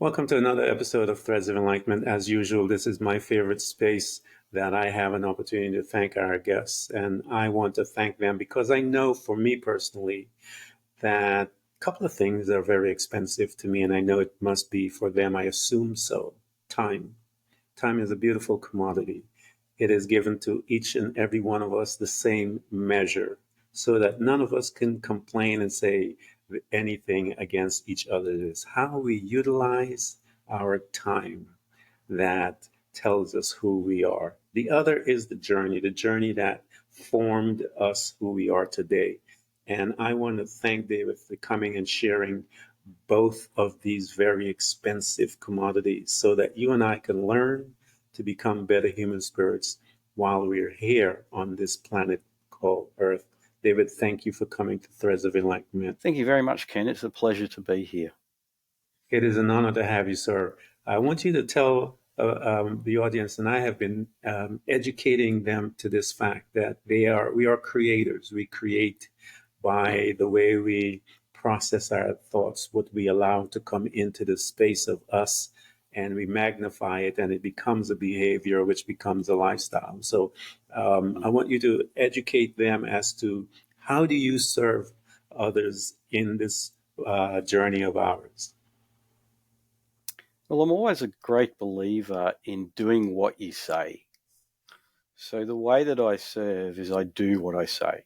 Welcome to another episode of Threads of Enlightenment. As usual, this is my favorite space that I have an opportunity to thank our guests. And I want to thank them because I know for me personally that a couple of things are very expensive to me, and I know it must be for them. I assume so. Time. Time is a beautiful commodity. It is given to each and every one of us the same measure so that none of us can complain and say anything against each other. It is how we utilize our time that tells us who we are. The other is the journey that formed us who we are today. And I want to thank David for coming and sharing both of these very expensive commodities so that you and I can learn to become better human spirits while we're here on this planet called Earth. David, thank you for coming to Threads of Enlightenment. Thank you very much, Ken. It's a pleasure to be here. It is an honor to have you, sir. I want you to tell the audience, and I have been educating them to this fact that we are creators. We create by the way we process our thoughts, what we allow to come into the space of us, and we magnify it, and it becomes a behavior, which becomes a lifestyle. So I want you to educate them as to how do you serve others in this journey of ours. Well, I'm always a great believer in doing what you say. So the way that I serve is I do what I say.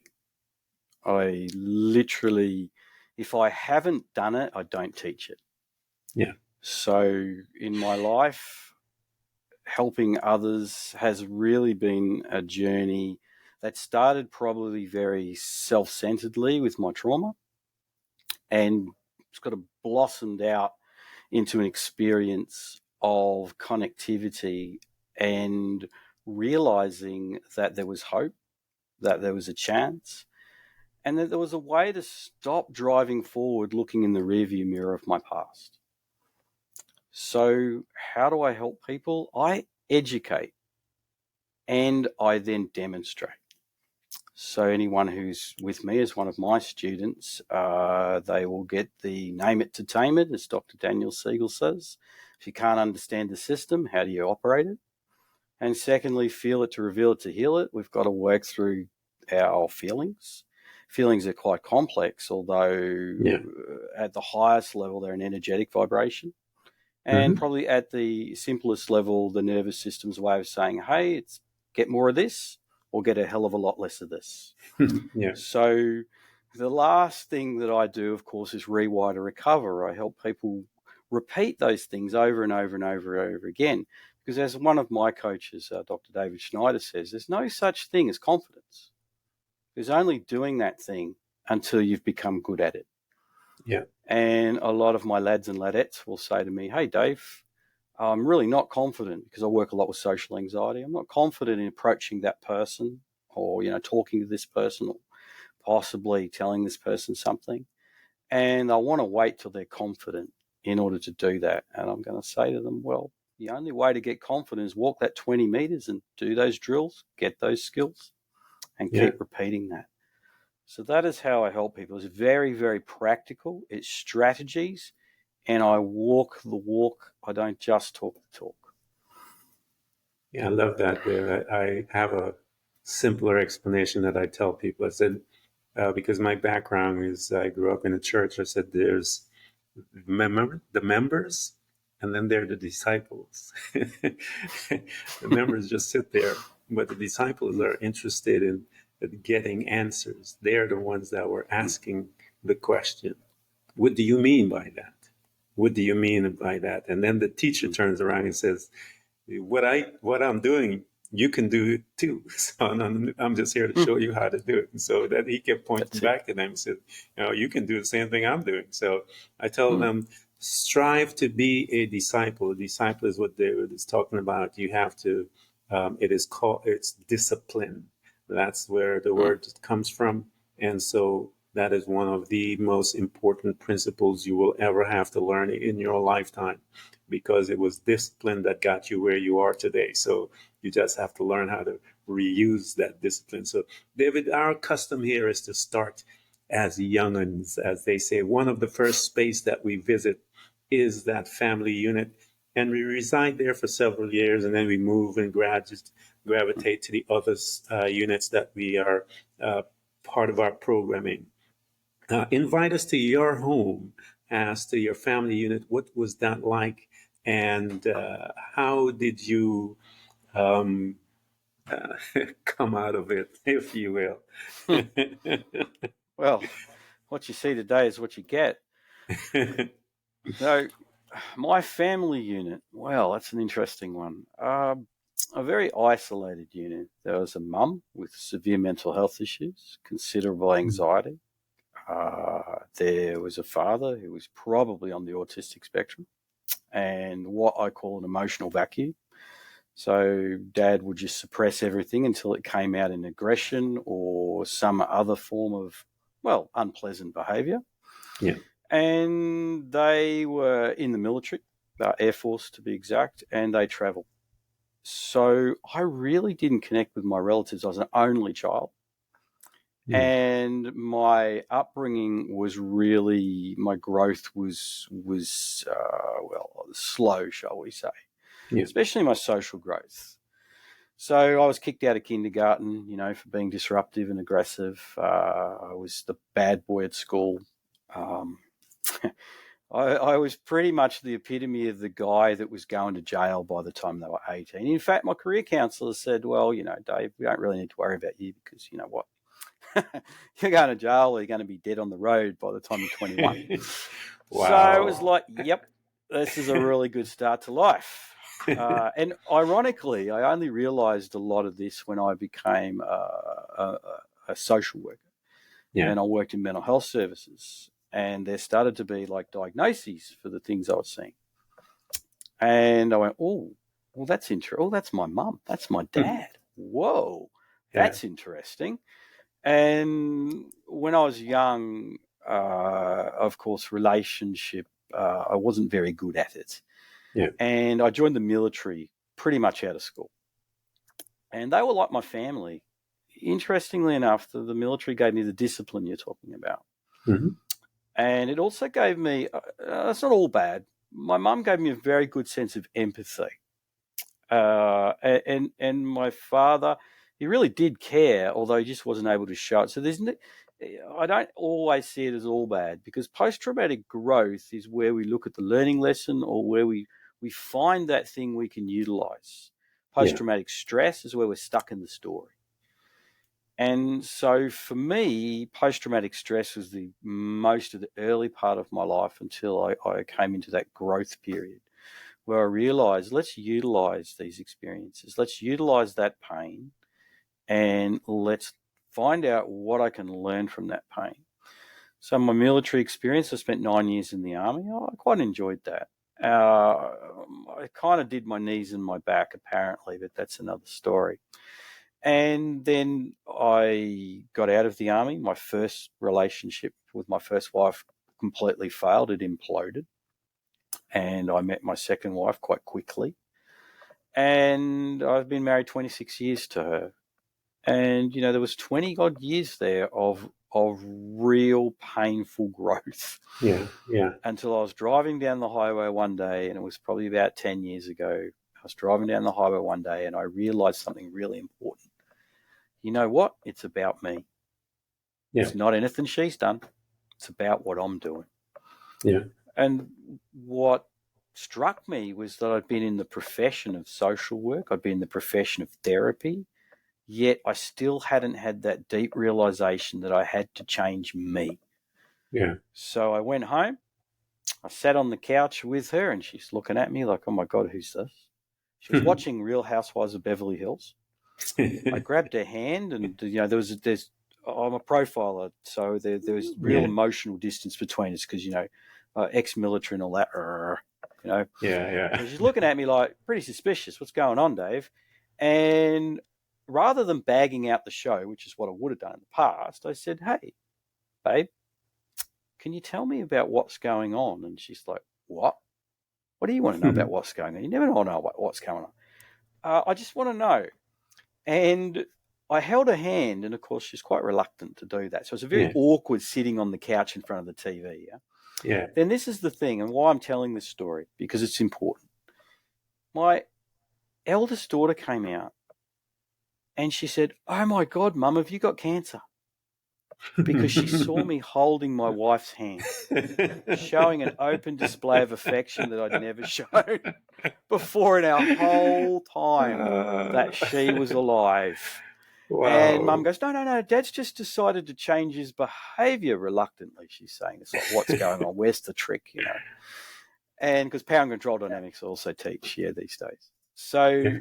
I literally, if I haven't done it, I don't teach it. Yeah. So in my life, helping others has really been a journey that started probably very self-centeredly with my trauma, and it's got blossomed out into an experience of connectivity and realizing that there was hope, that there was a chance, and that there was a way to stop driving forward looking in the rearview mirror of my past. So how do I help people? I educate and I then demonstrate. So anyone who's with me as one of my students, they will get the name it to tame it, as Dr. Daniel Siegel says. If you can't understand the system, how do you operate it? And secondly, feel it to reveal it to heal it. We've got to work through our feelings. Feelings are quite complex, although at the highest level, they're an energetic vibration. And probably at the simplest level, the nervous system's way of saying, hey, it's get more of this, or get a hell of a lot less of this. So the last thing that I do, of course, is rewire to recover. I help people repeat those things over and over and over and over again. Because as one of my coaches, Dr. David Schneider says, there's no such thing as confidence. There's only doing that thing until you've become good at it. Yeah. And a lot of my lads and ladettes will say to me, hey, Dave, I'm really not confident because I work a lot with social anxiety. I'm not confident in approaching that person or, talking to this person or possibly telling this person something. And I want to wait till they're confident in order to do that. And I'm going to say to them, well, the only way to get confident is walk that 20 meters and do those drills, get those skills, and keep repeating that. So that is how I help people. It's very, very practical. It's strategies. And I walk the walk. I don't just talk the talk. Yeah, I love that, Dave. I have a simpler explanation that I tell people. I said, because my background is I grew up in a church, I said there's the members, and then there are the disciples. The members just sit there, but the disciples are interested in getting answers. They're the ones that were asking the question, what do you mean by that? What do you mean by that? And then the teacher turns around and says, what I'm doing, you can do it too. So I'm just here to show you how to do it. And so that he kept pointing back to them and said, you can do the same thing I'm doing. So I tell them, strive to be a disciple. A disciple is what David is talking about. You have to, it's discipline. That's where the word comes from. And so that is one of the most important principles you will ever have to learn in your lifetime, because it was discipline that got you where you are today. So you just have to learn how to reuse that discipline. So, David, our custom here is to start as young'uns, as they say. One of the first space that we visit is that family unit. And we reside there for several years, and then we move and gravitate to the other units that we are part of our programming. Invite us to your home, as to your family unit. What was that like? And how did you um, come out of it, if you will? Well, what you see today is what you get. So, my family unit, well, that's an interesting one. A very isolated unit. There was a mum with severe mental health issues, considerable anxiety. There was a father who was probably on the autistic spectrum, and what I call an emotional vacuum. So dad would just suppress everything until it came out in aggression or some other form of, well, unpleasant behaviour. Yeah. And they were in the military, Air Force to be exact, and they travelled. So I really didn't connect with my relatives. I was an only child. Yeah. And my upbringing was really, my growth was well, slow, shall we say, especially my social growth. So I was kicked out of kindergarten, for being disruptive and aggressive. I was the bad boy at school. I was pretty much the epitome of the guy that was going to jail by the time they were 18. In fact, my career counsellor said, well, Dave, we don't really need to worry about you because you know what? You're going to jail or you're going to be dead on the road by the time you're 21. Wow. So it was like, yep, this is a really good start to life. And ironically, I only realised a lot of this when I became a social worker. Yeah. And I worked in mental health services. And there started to be like diagnoses for the things I was seeing. And I went, oh, well, that's interesting. Oh, that's my mum. That's my dad. Whoa, that's interesting. And when I was young, of course, relationship, I wasn't very good at it. Yeah. And I joined the military pretty much out of school. And they were like my family. Interestingly enough, the military gave me the discipline you're talking about. Mm-hmm. And it also gave me, it's not all bad, my mum gave me a very good sense of empathy. And my father, he really did care, although he just wasn't able to show it. So I don't always see it as all bad, because post-traumatic growth is where we look at the learning lesson or where we find that thing we can utilize. Post-traumatic stress is where we're stuck in the story. And so for me, post-traumatic stress was the most of the early part of my life until I came into that growth period where I realized, let's utilize these experiences. Let's utilize that pain and let's find out what I can learn from that pain. So my military experience, I spent 9 years in the Army. I quite enjoyed that. I kind of did my knees and my back, apparently, but that's another story. And then I got out of the Army. My first relationship with my first wife completely failed. It imploded. And I met my second wife quite quickly. And I've been married 26 years to her. And, there was 20 odd years there of real painful growth. Yeah. Until I was driving down the highway one day, and it was probably about 10 years ago. I was driving down the highway one day and I realized something really important. You know what? It's about me. Yeah. It's not anything she's done. It's about what I'm doing. Yeah. And what struck me was that I'd been in the profession of social work. I'd been in the profession of therapy, yet I still hadn't had that deep realization that I had to change me. Yeah. So I went home. I sat on the couch with her and she's looking at me like, oh my God, who's this? She was watching Real Housewives of Beverly Hills. I grabbed her hand and, I'm a profiler, so there was real emotional distance between us because, ex-military and all that, Yeah. So she's looking at me like, pretty suspicious. What's going on, Dave? And rather than bagging out the show, which is what I would have done in the past, I said, hey, babe, can you tell me about what's going on? And she's like, what? What do you want to know about what's going on? You never want to know what's going on. I just want to know. And I held her hand, and of course she's quite reluctant to do that. So it's a very awkward sitting on the couch in front of the TV. Yeah? Yeah. Then this is the thing, and why I'm telling this story, because it's important. My eldest daughter came out and she said, "Oh my God, Mum, have you got cancer?" Because she saw me holding my wife's hand, showing an open display of affection that I'd never shown before in our whole time that she was alive. And Mum Wow. goes, no, Dad's just decided to change his behaviour reluctantly, she's saying. It's like, what's going on? Where's the trick, you know? And because power and control dynamics I also teach, these days. So Yeah.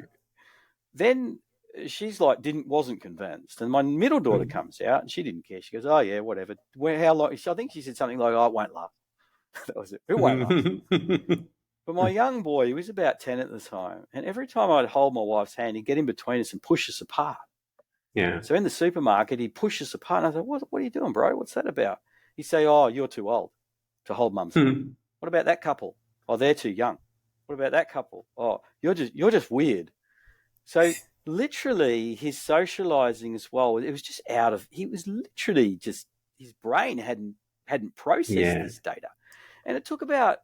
then she's like, wasn't convinced. And my middle daughter comes out and she didn't care. She goes, oh, yeah, whatever. How long? I think she said something like, oh, it won't last. That was it. It won't last. But my young boy, he was about 10 at the time. And every time I'd hold my wife's hand, he'd get in between us and push us apart. Yeah. So in the supermarket, he'd push us apart. And I said, what are you doing, bro? What's that about? He'd say, oh, you're too old to hold Mum's hand. What about that couple? Oh, they're too young. What about that couple? Oh, you're just weird. So literally his socializing as well, it was just he was literally just, his brain hadn't processed this data. And it took about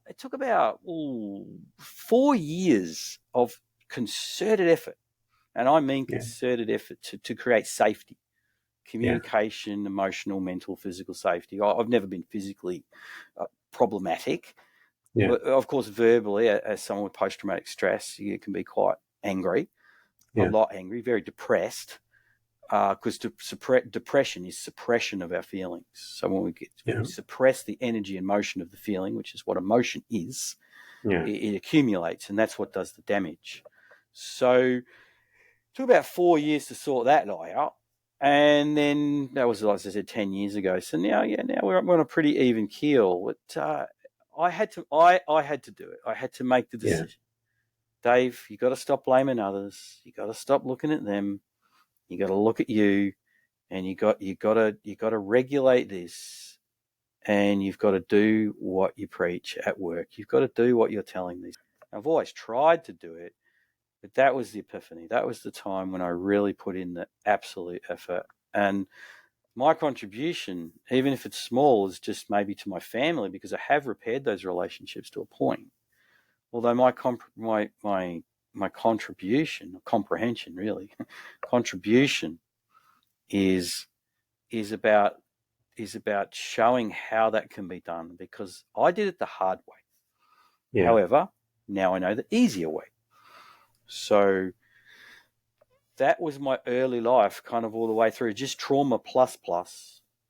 4 years of concerted effort. And I mean concerted effort to create safety, communication, emotional, mental, physical safety. I've never been physically problematic. Yeah. But of course, verbally, as someone with post-traumatic stress, you can be quite angry, a lot angry, very depressed, because depression is suppression of our feelings. So when we suppress the energy and motion of the feeling, which is what emotion is, it accumulates, and that's what does the damage. So it took about 4 years to sort that out. And then that was, like I said, 10 years ago. So now we're on a pretty even keel. But I had to do it. I had to make the decision. Dave, you got to stop blaming others. You got to stop looking at them. You got to look at you, and you got to regulate this, and you've got to do what you preach at work. You've got to do what you're telling these. I've always tried to do it, but that was the epiphany. That was the time when I really put in the absolute effort. And my contribution, even if it's small, is just maybe to my family, because I have repaired those relationships to a point. Although my contribution, comprehension really, contribution is about showing how that can be done, because I did it the hard way. Yeah. However, now I know the easier way. So that was my early life, kind of all the way through, just trauma plus,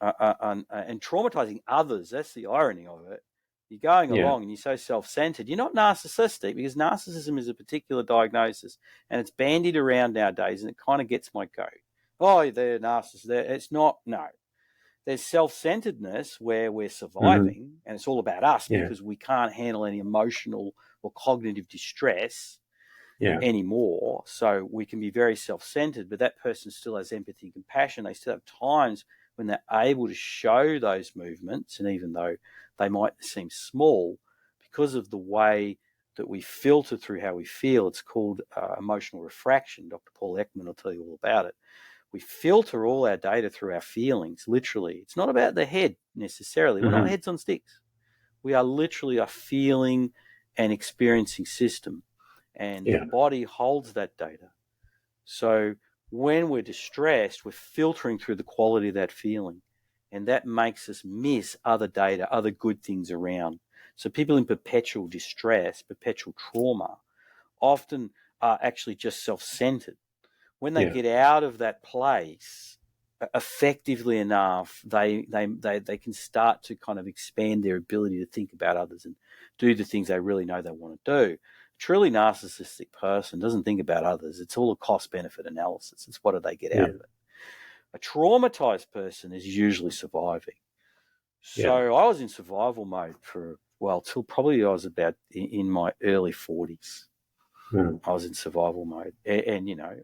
and traumatizing others. That's the irony of it. You're going along and you're so self-centered. You're not narcissistic, because narcissism is a particular diagnosis, and it's bandied around nowadays, and it kind of gets my goat. Oh, they're narcissists. It's not, no. There's self-centeredness where we're surviving, and it's all about us because we can't handle any emotional or cognitive distress anymore. So we can be very self-centered, but that person still has empathy and compassion. They still have times when they're able to show those movements, and even though they might seem small, because of the way that we filter through how we feel, it's called emotional refraction. Dr. Paul Ekman will tell you all about it. We filter all our data through our feelings, literally. It's not about the head necessarily. We're not heads on sticks. We are literally a feeling and experiencing system, and the body holds that data. So when we're distressed, we're filtering through the quality of that feeling, and that makes us miss other data, other good things around. So people in perpetual distress, perpetual trauma, often are actually just self-centered. When they get out of that place, effectively enough, they can start to kind of expand their ability to think about others and do the things they really know they want to do. A truly narcissistic person doesn't think about others. It's all a cost-benefit analysis. It's what do they get out of it. A traumatized person is usually surviving. So I was in survival mode till probably I was about in my early 40s. I was in survival mode, and you know,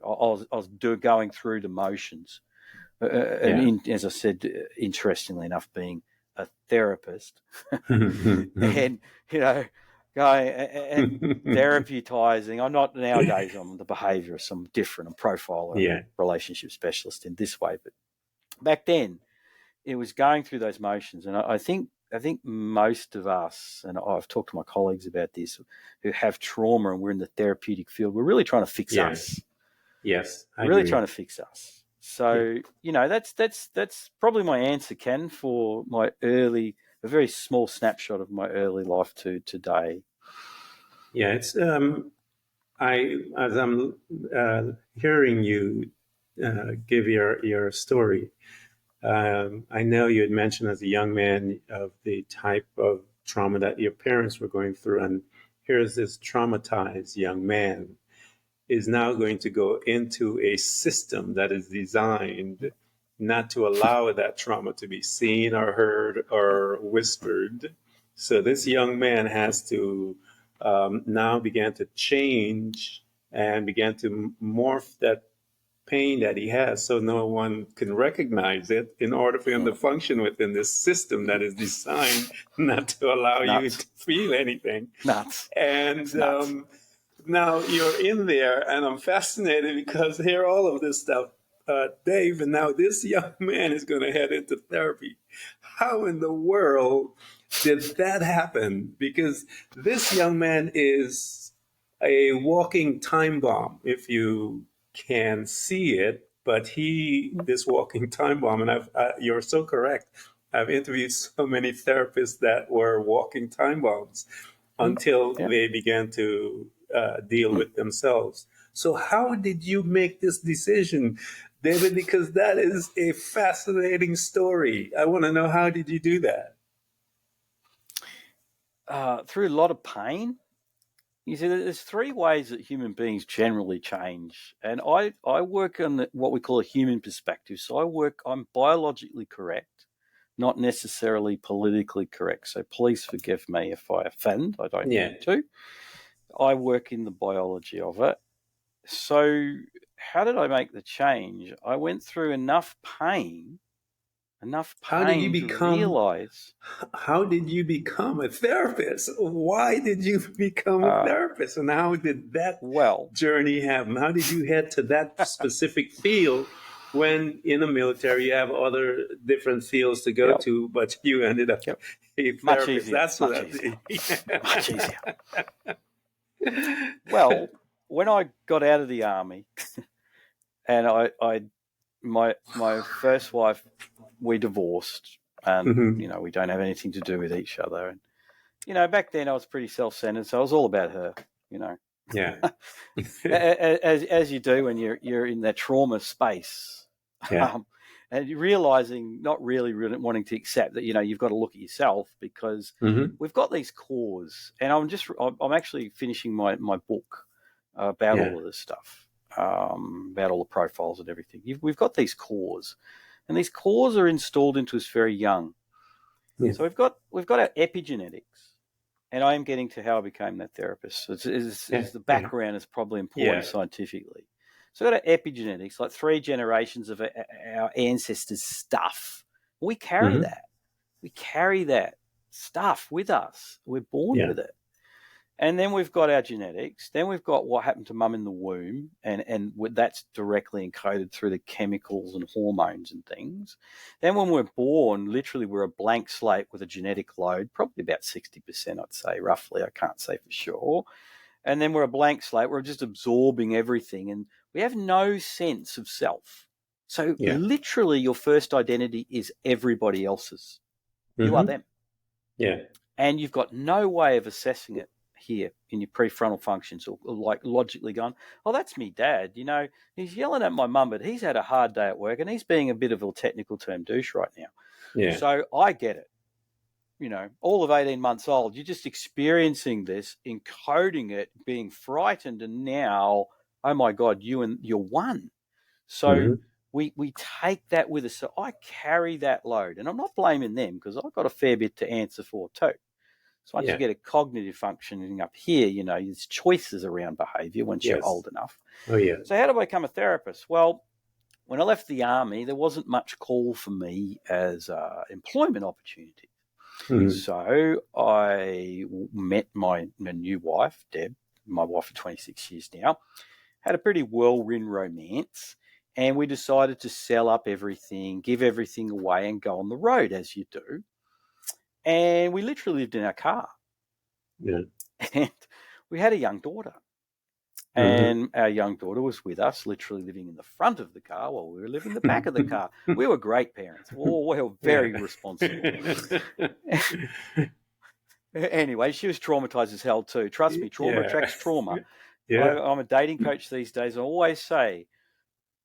I was going through the motions. As I said, interestingly enough, being a therapist, and you know, going and therapeutising. I'm not nowadays. I'm the behaviourist. I'm different. I'm profiler, relationship specialist in this way. But back then, it was going through those motions, and I think think most of us, and I've talked to my colleagues about this, who have trauma and we're in the therapeutic field, we're really trying to fix Yeah. us. Yes, I We're really agree. trying to fix us. Yeah. So, that's probably my answer, Ken, for a very small snapshot of my early life to today. Yeah, it's as I'm hearing you give your story, I know you had mentioned as a young man of the type of trauma that your parents were going through, and here's this traumatized young man is now going to go into a system that is designed not to allow that trauma to be seen or heard or whispered. So this young man has to now begin to change and began to morph that pain that he has so no one can recognize it in order for him to function within this system that is designed not to allow you Nuts. to feel anything. Nuts. And It's nuts. now you're in there, and I'm fascinated because hear all of this stuff, Dave. And now this young man is going to head into therapy. How in the world did that happen? Because this young man is a walking time bomb, if you can see it. But this walking time bomb, and you're so correct. I've interviewed so many therapists that were walking time bombs until Yeah. they began to deal with themselves. So, how did you make this decision, David? Because that is a fascinating story. I want to know, how did you do that? Through a lot of pain. You see, there's three ways that human beings generally change, and I work on what we call a human perspective. So I'm biologically correct, not necessarily politically correct. So please forgive me if I offend. I don't Yeah. mean to. I work in the biology of it. So how did I make the change? I went through enough pain How did you to become? realize. How did you become a therapist? Why did you become a Uh, therapist? And how did that well, journey happen? How did you head to that specific field when in the military you have other different fields to go yeah, to, but you ended up yep, a much therapist? easier, That's much what easier, I. much easier. Well, when I got out of the army, and my first wife, we divorced, and Mhm. we don't have anything to do with each other. And back then I was pretty self-centered, so I was all about her. You know, Yeah. as you do when you're in that trauma space, Yeah. and you're realizing not really wanting to accept that you've got to look at yourself, because Hmm. we've got these cores, and I'm actually finishing my book about Yeah. all of this stuff, about all the profiles and everything. We've got these cores, and these cores are installed into us very young. Yeah. So we've got our epigenetics, and I am getting to how I became that therapist. Yeah. Is the Yeah. background is probably important Yeah. scientifically. So we've got our epigenetics, like 3 generations of our ancestors' stuff. We carry Hmm. that. We carry that stuff with us. We're born Yeah. with it. And then we've got our genetics. Then we've got what happened to mum in the womb, and that's directly encoded through the chemicals and hormones and things. Then when we're born, literally we're a blank slate with a genetic load, probably about 60%, I'd say, roughly. I can't say for sure. And then we're a blank slate. We're just absorbing everything, and we have no sense of self. So Yeah. literally your first identity is everybody else's. You are Hmm. them. Yeah. And you've got no way of assessing it here in your prefrontal functions, or like logically going, oh, that's me dad. He's yelling at my mum, but he's had a hard day at work and he's being a bit of a technical term douche right now. Yeah. So I get it. All of 18 months old, you're just experiencing this, encoding it, being frightened, and now, oh my God, you're one. So Hmm. we take that with us. So I carry that load, and I'm not blaming them, because I've got a fair bit to answer for too. So once you Yeah. get a cognitive functioning up here, there's choices around behavior once you're Yes. old enough. Oh, yeah. So how do I become a therapist? Well, when I left the army, there wasn't much call for me as employment opportunity. Hmm. So I met my new wife, Deb, my wife for 26 years now, had a pretty whirlwind romance, and we decided to sell up everything, give everything away, and go on the road, as you do. And we literally lived in our car. Yeah. And we had a young daughter. And our young daughter was with us, literally living in the front of the car while we were living in the back of the car. We were great parents. Oh, we were very responsible. Anyway, she was traumatized as hell too. Trust me, trauma attracts trauma. Yeah. I'm a dating coach these days. I always say,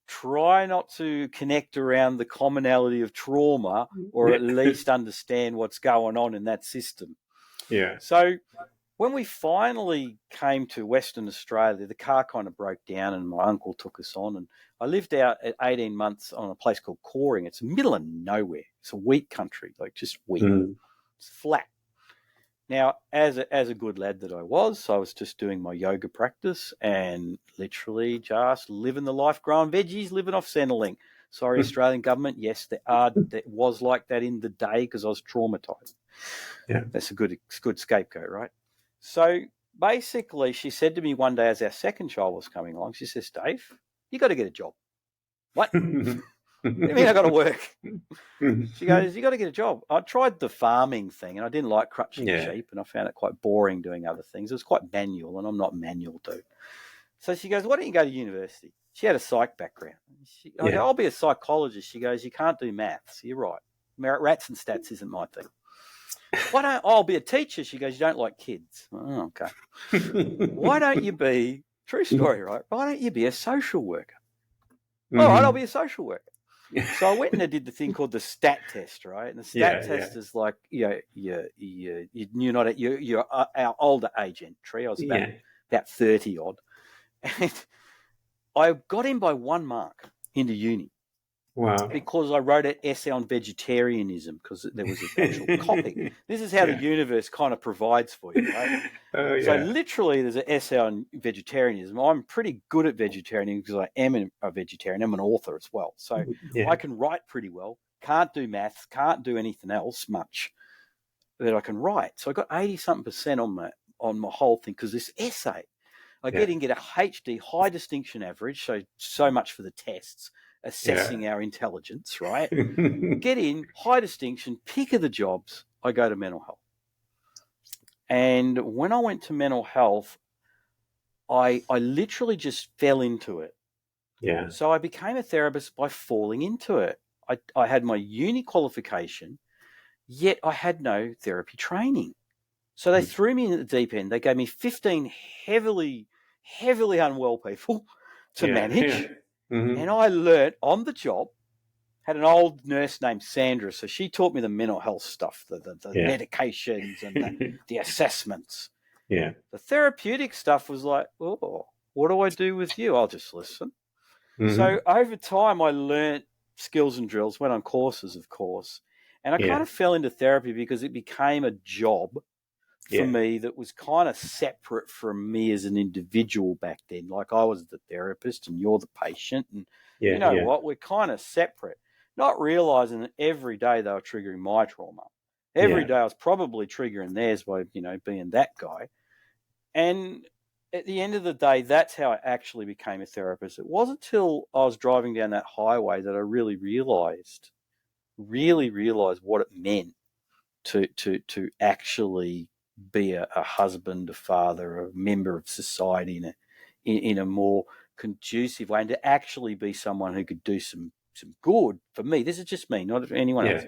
try not to connect around the commonality of trauma, or at least understand what's going on in that system. Yeah. So when we finally came to Western Australia, the car kind of broke down and my uncle took us on. And I lived out at 18 months on a place called Coring. It's middle of nowhere. It's a wheat country, like just wheat. It's flat. Now, as a good lad that I was just doing my yoga practice and literally just living the life, growing veggies, living off Centrelink. Sorry, Australian government. Yes, that was like that in the day because I was traumatized. Yeah. That's a good scapegoat, right? So basically, she said to me one day as our second child was coming along, she says, Dave, you got to get a job. What? What do you mean I got to work? She goes, you got to get a job. I tried the farming thing and I didn't like crutching sheep and I found it quite boring doing other things. It was quite manual and I'm not a manual dude. So she goes, why don't you go to university? She had a psych background. I go, I'll be a psychologist. She goes, you can't do maths. You're right. Rats and stats isn't my thing. I'll be a teacher. She goes, you don't like kids. Oh, okay. Why don't you be, true story, right? Why don't you be a social worker? All right, I'll be a social worker. So I went and I did the thing called the stat test, right? And the stat test is like, you're our older age entry. I was about 30 odd. And I got in by 1 mark into uni. Wow. Because I wrote an essay on vegetarianism because there was an actual topic. This is how the universe kind of provides for you, right? So literally there's an essay on vegetarianism. I'm pretty good at vegetarianism because I am a vegetarian. I'm an author as well. So I can write pretty well. Can't do maths. Can't do anything else much that I can write. So I got 80-something% on my whole thing because this essay. I get a HD, high distinction average, so much for the tests. Assessing our intelligence, right? Get in, high distinction, pick of the jobs. I go to mental health. And when I went to mental health, I literally just fell into it. Yeah. So I became a therapist by falling into it. I had my uni qualification, yet I had no therapy training. So they threw me in at the deep end. They gave me 15 heavily unwell people to manage. And I learnt on the job, had an old nurse named Sandra, so she taught me the mental health stuff, the medications and the assessments. Yeah. The therapeutic stuff was like, oh, what do I do with you? I'll just listen. So over time, I learnt skills and drills, went on courses, of course, and I kind of fell into therapy because it became a job for me that was kind of separate from me as an individual back then. Like I was the therapist and you're the patient and you know what, we're kind of separate, not realizing that every day they were triggering my trauma. Every day I was probably triggering theirs by, being that guy. And at the end of the day, that's how I actually became a therapist. It wasn't until I was driving down that highway that I really realized what it meant to actually be a husband, a father, a member of society in a more conducive way, and to actually be someone who could do some good for me. This is just me, not anyone else.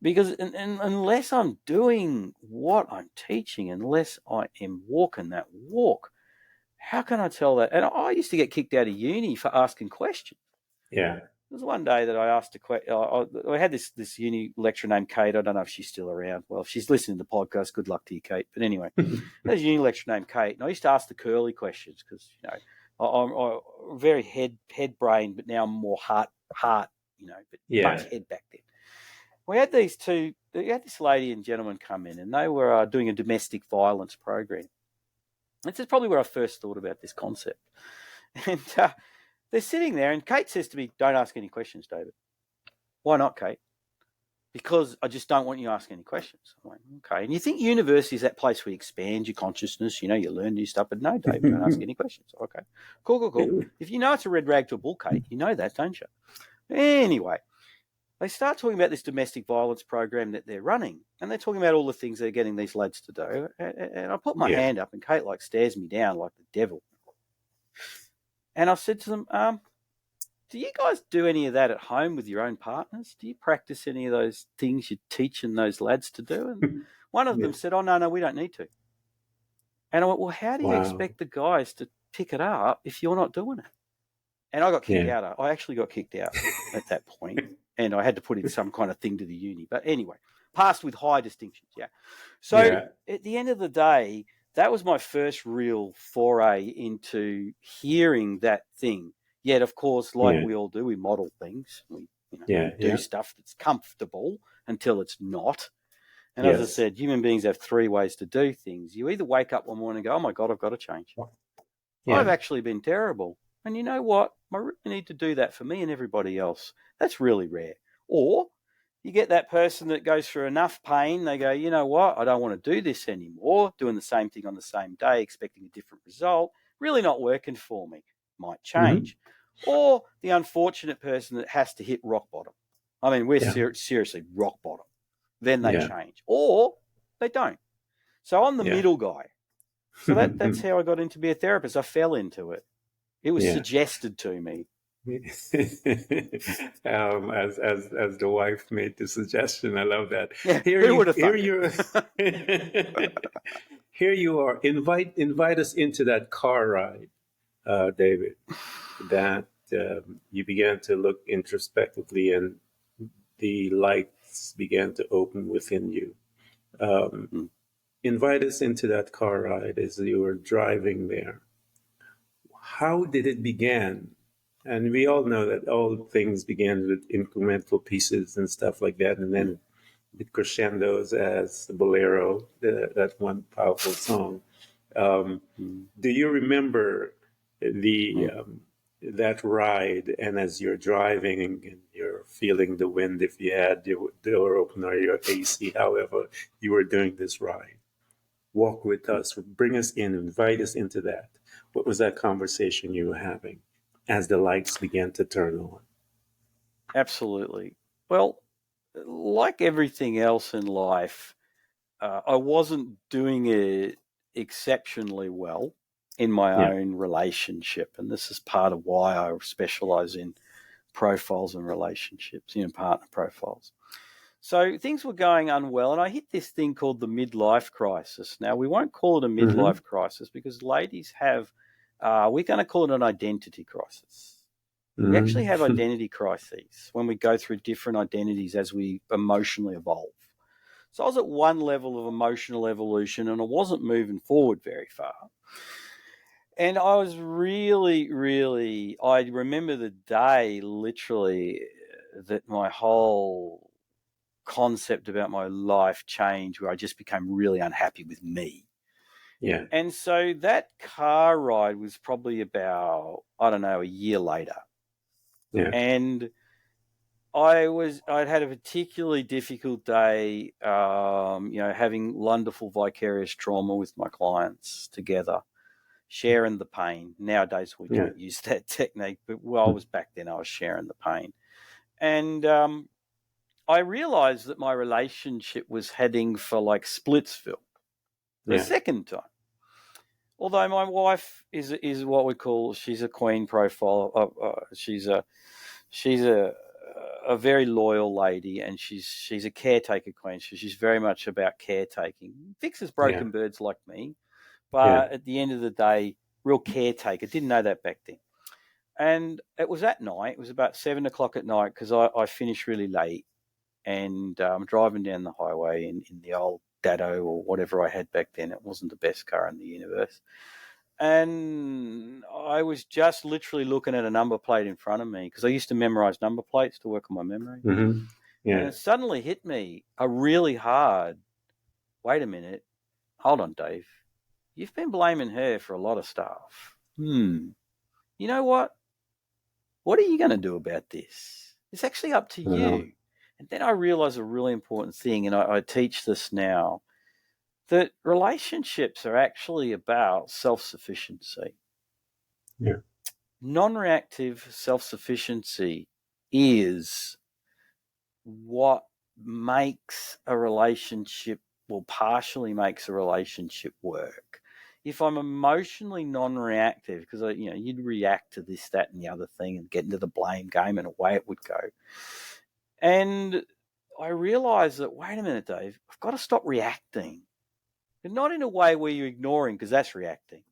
Because unless I'm doing what I'm teaching, unless I am walking that walk, how can I tell that? And I used to get kicked out of uni for asking questions. Yeah. There was one day that I asked a question. I had this uni lecturer named Kate. I don't know if she's still around. Well, if she's listening to the podcast, good luck to you, Kate. But anyway, there's a uni lecturer named Kate, and I used to ask the curly questions because I'm very head brain, but now I'm more heart, but much head back then. We had this lady and gentleman come in, and they were doing a domestic violence program. This is probably where I first thought about this concept, and. They're sitting there, and Kate says to me, don't ask any questions, David. Why not, Kate? Because I just don't want you to ask any questions. I'm like, okay. And you think university is that place where you expand your consciousness, you learn new stuff. But no, David, don't ask any questions. Okay, cool. If you know it's a red rag to a bull, Kate, you know that, don't you? Anyway, they start talking about this domestic violence program that they're running, and they're talking about all the things they're getting these lads to do. And I put my Yeah. hand up, and Kate stares me down like the devil. And I said to them, do you guys do any of that at home with your own partners? Do you practice any of those things you're teaching those lads to do? And one of Yeah. them said, oh, no, we don't need to. And I went, well, how do you Wow. expect the guys to pick it up if you're not doing it? And I got kicked Yeah. out. I actually got kicked out at that point, and I had to put in some kind of thing to the uni. But anyway, passed with high distinctions, yeah. So Yeah. at the end of the day, that was my first real foray into hearing that thing. Yet, of course, like Yeah. we all do, we model things. We Yeah. do Yeah. stuff that's comfortable until it's not. And as I Yes. said, human beings have three ways to do things. You either wake up one morning and go, oh, my God, I've got to change. I've Yeah. actually been terrible. And you know what? I really need to do that for me and everybody else. That's really rare. Or you get that person that goes through enough pain, they go, you know what? I don't want to do this anymore, doing the same thing on the same day, expecting a different result, really not working for me. Might change. Or the unfortunate person that has to hit rock bottom. I mean, we're Yeah. seriously rock bottom. Then they Yeah. change. Or they don't. So I'm the Yeah. middle guy. So that's how I got into be a therapist. I fell into it. It was Yeah. suggested to me. As the wife made the suggestion, I love that. Yeah, who would have thunk Here you are. Invite us into that car ride, David. That you began to look introspectively, and the lights began to open within you. Invite us into that car ride as you were driving there. How did it begin? And we all know that all things began with incremental pieces and stuff like that, and then it crescendos as the Bolero, that one powerful song. Do you remember the that ride? And as you're driving and you're feeling the wind, if you had your door open or your AC, however you were doing this ride, walk with us, bring us in, invite us into that. What was that conversation you were having as the lights began to turn on? Absolutely. Well, like everything else in life, I wasn't doing it exceptionally well in my Yeah. own relationship. And this is part of why I specialize in profiles and relationships, partner profiles. So things were going unwell, and I hit this thing called the midlife crisis. Now, we won't call it a midlife crisis because ladies have, we're going to call it an identity crisis. We actually have identity crises when we go through different identities as we emotionally evolve. So I was at one level of emotional evolution and I wasn't moving forward very far. And I was really, I remember the day literally that my whole concept about my life changed, where I just became really unhappy with me. Yeah. And so that car ride was probably about, I don't know, a year later. Yeah. And I'd had a particularly difficult day, having wonderful vicarious trauma with my clients together, sharing the pain. Nowadays, we don't use that technique, but while I was back then, I was sharing the pain. And I realized that my relationship was heading for like Splitsville the second time. Although my wife is what we call, she's a queen profile. She's a very loyal lady, and she's a caretaker queen. So she's very much about caretaking. Fixes broken birds like me, but at the end of the day, real caretaker. Didn't know that back then. And it was at night. It was about 7 o'clock at night because I finished really late, and I'm driving down the highway in the old Dado or whatever I had back then. It wasn't the best car in the universe. And I was just literally looking at a number plate in front of me because I used to memorize number plates to work on my memory. Yeah. And it suddenly hit me a really hard, wait a minute, hold on, Dave. You've been blaming her for a lot of stuff. You know what? What are you going to do about this? It's actually up to you. And then I realized a really important thing, and I teach this now, that relationships are actually about self-sufficiency. Yeah. Non-reactive self-sufficiency is what makes a relationship, well, partially makes a relationship work. If I'm emotionally non-reactive, because you'd react to this, that, and the other thing, and get into the blame game, and away it would go. And I realised that, wait a minute, Dave, I've got to stop reacting, and not in a way where you're ignoring, because that's reacting.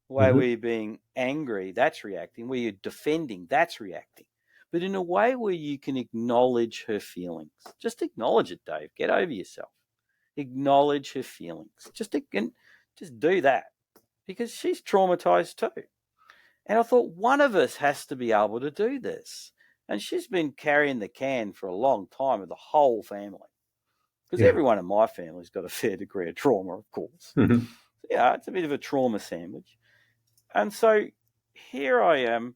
The way where you're being angry, that's reacting. Where you're defending, that's reacting. But in a way where you can acknowledge her feelings. Just acknowledge it, Dave. Get over yourself. Acknowledge her feelings. Just do that, because she's traumatized too. And I thought, one of us has to be able to do this. And she's been carrying the can for a long time with the whole family. Because everyone in my family's got a fair degree of trauma, of course. Yeah, it's a bit of a trauma sandwich. And so here I am,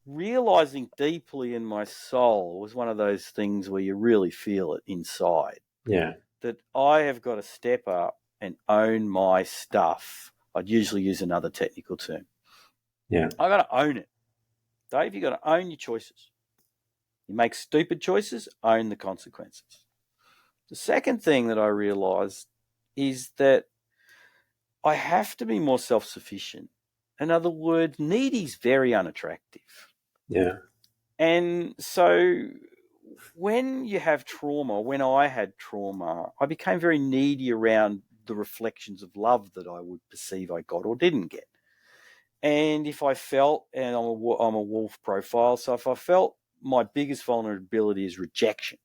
realizing deeply in my soul, was one of those things where you really feel it inside. Yeah. That I have got to step up and own my stuff. I'd usually use another technical term. Yeah. I got to own it. Dave, you got to own your choices. You make stupid choices, own the consequences. The second thing that I realized is that I have to be more self-sufficient. In other words, needy is very unattractive. Yeah. And so when you have trauma, when I had trauma, I became very needy around the reflections of love that I would perceive I got or didn't get. And if I felt, and I'm a wolf profile, so if I felt my biggest vulnerability is rejection.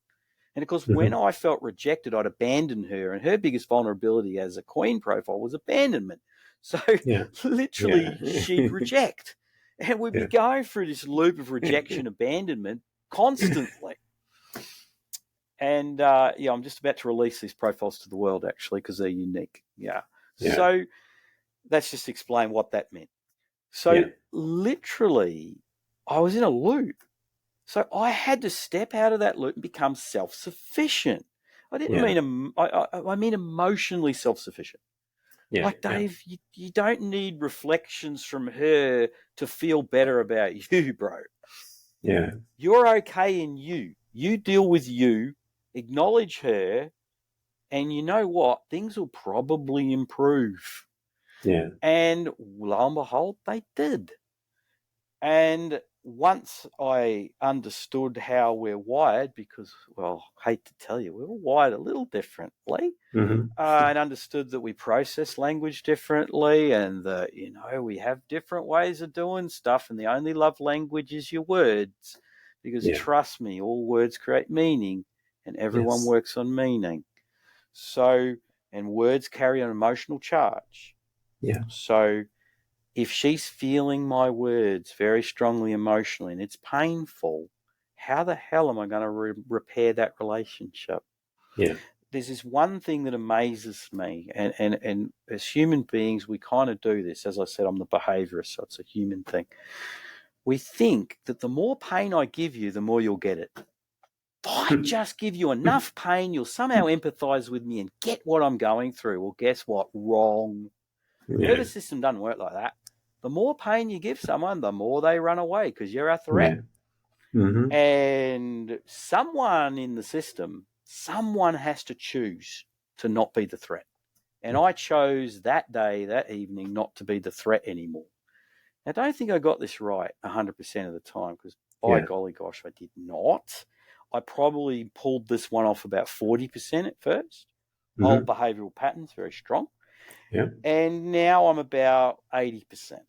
And of course, when I felt rejected, I'd abandon her. And her biggest vulnerability as a queen profile was abandonment. So literally, she'd reject. And we'd be going through this loop of rejection, abandonment constantly. And I'm just about to release these profiles to the world, actually, because they're unique. So let's just explain what that meant. So literally, I was in a loop. So I had to step out of that loop and become self-sufficient. I didn't mean, I mean emotionally self-sufficient. Like, Dave, you don't need reflections from her to feel better about you, bro. Yeah. You're okay in you. You deal with you, acknowledge her, and you know what? Things will probably improve. Yeah. And lo and behold, they did. And once I understood how we're wired, because, well, I hate to tell you, we're wired a little differently, and understood that we process language differently, and that, we have different ways of doing stuff, and the only love language is your words, because trust me, all words create meaning, and everyone works on meaning. So, and words carry an emotional charge. So if she's feeling my words very strongly emotionally and it's painful, how the hell am I going to repair that relationship? There's this one thing that amazes me, and as human beings, we kind of do this. As I said, I'm the behaviorist, so it's a human thing. We think that the more pain I give you, the more you'll get it. If I just give you enough pain, you'll somehow empathize with me and get what I'm going through. Well, guess what? Wrong. Nervous system doesn't work like that. The more pain you give someone, the more they run away because you're a threat. And someone in the system, someone has to choose to not be the threat. And I chose that day, that evening, not to be the threat anymore. I don't think I got this right 100% of the time, because by golly gosh, I did not. I probably pulled this one off about 40% at first. Old behavioral patterns, very strong. And now I'm about 80%.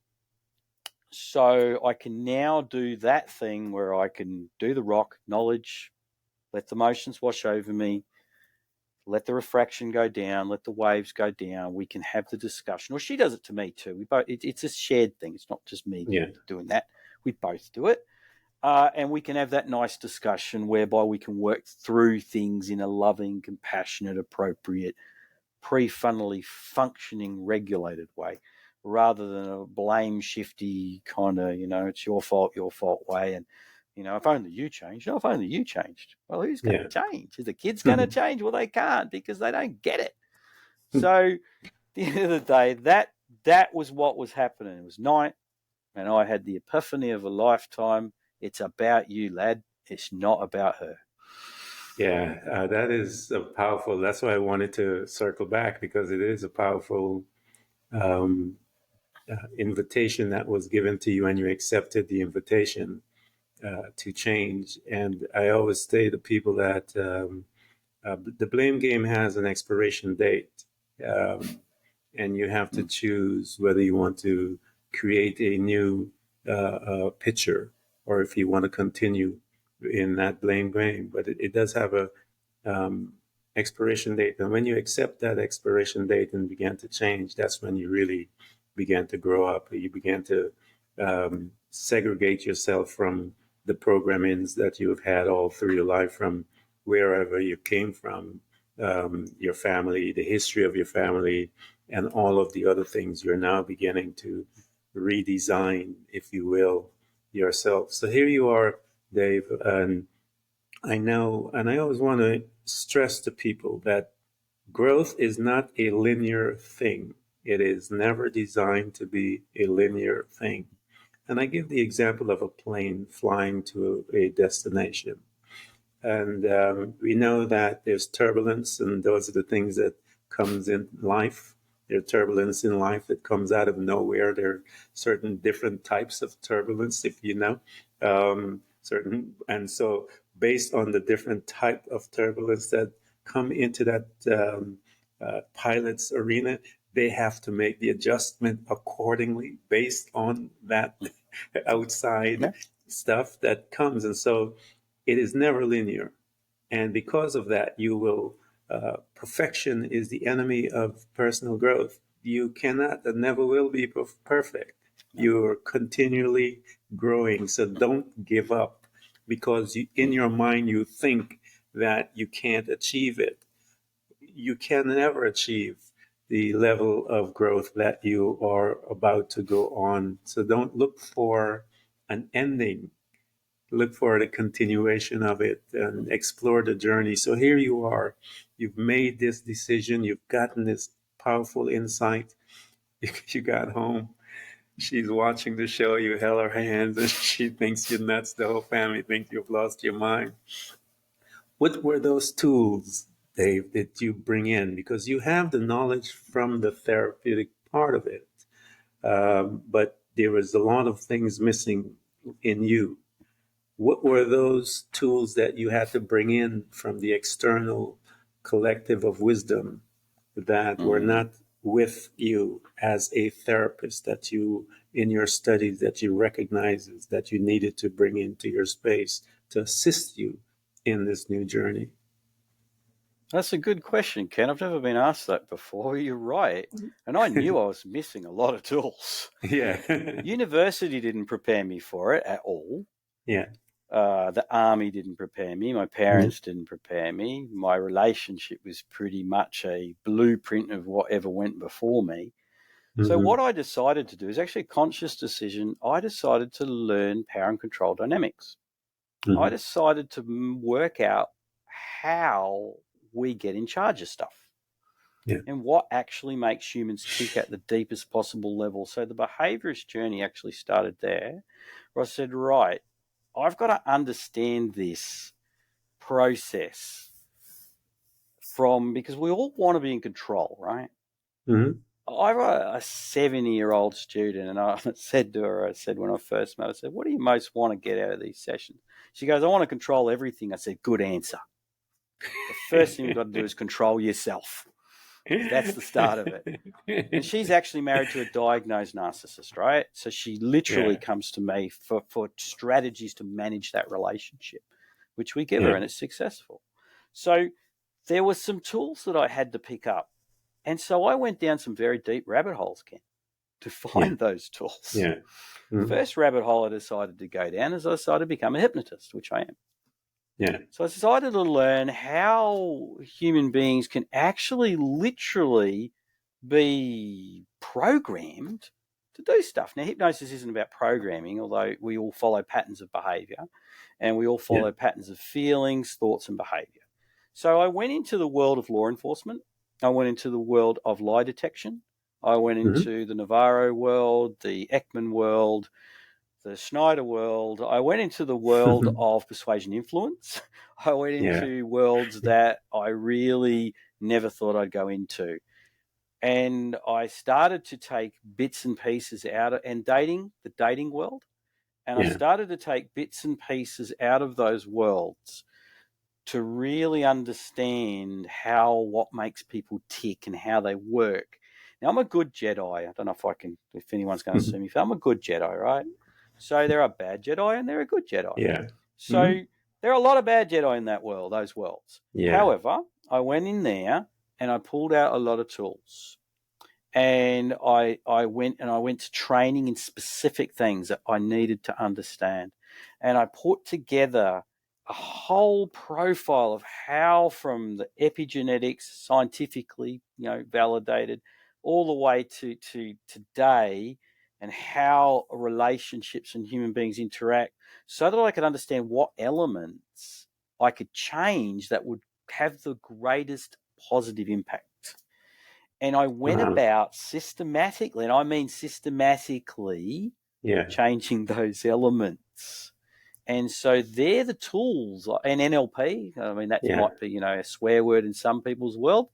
So I can now do that thing where I can do the rock, knowledge, let the emotions wash over me, let the refraction go down, let the waves go down. We can have the discussion. Or she does it to me too. We both. It's a shared thing. It's not just me doing that. We both do it. And we can have that nice discussion whereby we can work through things in a loving, compassionate, appropriate, prefrontally functioning, regulated way, rather than a blame shifty kind of, it's your fault way. And, if only you changed. No, if only you changed. Well, who's going to change? Is the kids going to change? Well, they can't, because they don't get it. So at the end of the day, that was what was happening. It was night, and I had the epiphany of a lifetime. It's about you, lad. It's not about her. Yeah, that is a powerful. That's why I wanted to circle back because it is a powerful um, invitation that was given to you, and you accepted the invitation to change. And I always say to people that the blame game has an expiration date, um, and you have to choose whether you want to create a new picture or if you want to continue in that blame game. But it does have a um, expiration date. And when you accept that expiration date and begin to change, that's when you really began to grow up. You began to segregate yourself from the programmings that you've had all through your life, from wherever you came from, your family, the history of your family, and all of the other things. You're now beginning to redesign, if you will, yourself. So here you are, Dave, and I know, and I always want to stress to people that growth is not a linear thing. It is never designed to be a linear thing. And I give the example of a plane flying to a destination. And we know that there's turbulence, and those are the things that comes in life. There's turbulence in life that comes out of nowhere. There are certain different types of turbulence, if you know. And so based on the different type of turbulence that come into that pilot's arena, they have to make the adjustment accordingly based on that outside Yeah. stuff that comes. And so it is never linear. And because of that, you will, perfection is the enemy of personal growth. You cannot and never will be perfect. Yeah. You're continually growing. So don't give up because in your mind you think that you can't achieve it. You can never achieve the level of growth that you are about to go on. So don't look for an ending, look for the continuation of it and explore the journey. So here you are, you've made this decision, you've gotten this powerful insight. You got home, she's watching the show, you held her hands, and she thinks you're nuts. The whole family thinks you've lost your mind. What were those tools, Dave, that you bring in? Because you have the knowledge from the therapeutic part of it, but there was a lot of things missing in you. What were those tools that you had to bring in from the external collective of wisdom that were Mm. not with you as a therapist, that you, in your studies, that you recognizes that you needed to bring into your space to assist you in this new journey? That's a good question, Ken. I've never been asked that before. You're right. And I knew I was missing a lot of tools. Yeah. University didn't prepare me for it at all. Yeah. The army didn't prepare me. My Mhm. parents didn't prepare me. My relationship was pretty much a blueprint of whatever went before me. So Mhm. what I decided to do is actually a conscious decision. I decided to learn power and control dynamics. I Mhm. decided to work out how we get in charge of stuff Yeah. and what actually makes humans tick at the deepest possible level. So the behaviorist journey actually started there, where I said, right, I've got to understand this process because we all want to be in control, right? Mhm. I've got a 70-year-old student, and I said to her, I said when I first met her, I said, what do you most want to get out of these sessions? She goes, I want to control everything. I said, good answer. The first thing you've got to do is control yourself, because that's the start of it. And she's actually married to a diagnosed narcissist, right? So she literally Yeah. comes to me for strategies to manage that relationship, which we give her, Yeah. and it's successful. So there were some tools that I had to pick up. And so I went down some very deep rabbit holes, Ken, to Yeah. find those tools. Yeah. Mhm. First rabbit hole I decided to go down is I decided to become a hypnotist, which I am. Yeah. So I decided to learn how human beings can actually literally be programmed to do stuff. Now, hypnosis isn't about programming, although we all follow patterns of behavior and we all Yeah. follow patterns of feelings, thoughts, and behavior. So I went into the world of law enforcement. I went into the world of lie detection. I went Mhm. into the Navarro world, the Ekman world, the Schneider world. I went into the world of persuasion influence. I went into worlds that I really never thought I'd go into. And I started to take bits and pieces out of, and dating, the dating world. And I started to take bits and pieces out of those worlds to really understand what makes people tick and how they work. Now, I'm a good Jedi. I don't know if anyone's going to sue me. I'm a good Jedi, right? So there are bad Jedi and there are good Jedi. Yeah. So there are a lot of bad Jedi in that world, those worlds. Yeah. However, I went in there and I pulled out a lot of tools. And I went to training in specific things that I needed to understand. And I put together a whole profile of how, from the epigenetics, scientifically, validated, all the way to today, and how relationships and human beings interact, so that I could understand what elements I could change that would have the greatest positive impact. And I went about systematically, and I mean systematically, changing those elements. And so they're the tools. And NLP, I mean, that might be, a swear word in some people's world,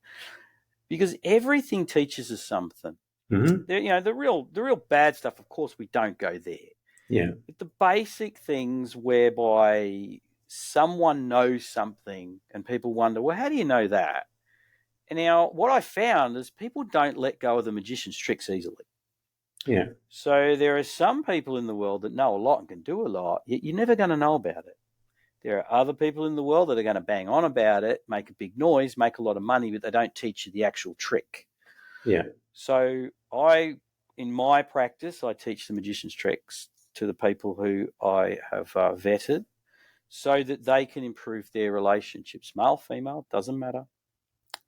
because everything teaches us something. The real bad stuff, of course, we don't go there. Yeah. But the basic things whereby someone knows something and people wonder, well, how do you know that? And now what I found is people don't let go of the magician's tricks easily. Yeah. So there are some people in the world that know a lot and can do a lot, yet you're never going to know about it. There are other people in the world that are going to bang on about it, make a big noise, make a lot of money, but they don't teach you the actual trick. Yeah. So in my practice, I teach the magician's tricks to the people who I have vetted, so that they can improve their relationships, male, female, doesn't matter,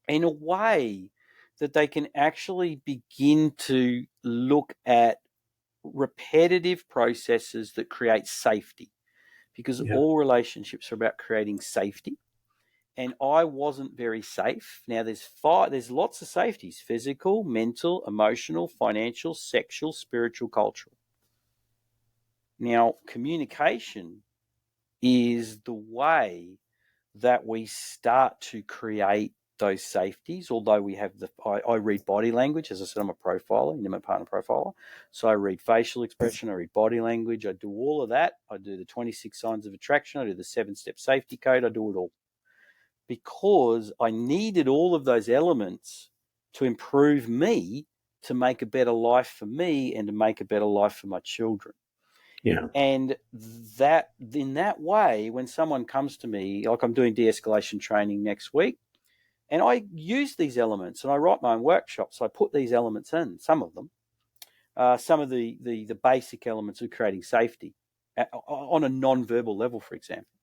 in a way that they can actually begin to look at repetitive processes that create safety, because all relationships are about creating safety. And I wasn't very safe. Now there's lots of safeties: physical, mental, emotional, financial, sexual, spiritual, cultural. Now, communication is the way that we start to create those safeties. Although we have I read body language. As I said, I'm a profiler, intimate partner profiler. So I read facial expression, I read body language, I do all of that. I do the 26 signs of attraction, I do the 7-step safety code, I do it all. Because I needed all of those elements to improve me, to make a better life for me, and to make a better life for my children. Yeah. And that, in that way, when someone comes to me, like I'm doing de-escalation training next week, and I use these elements, and I write my own workshops, I put these elements in, some of them, some of the basic elements of creating safety on a non-verbal level, for example.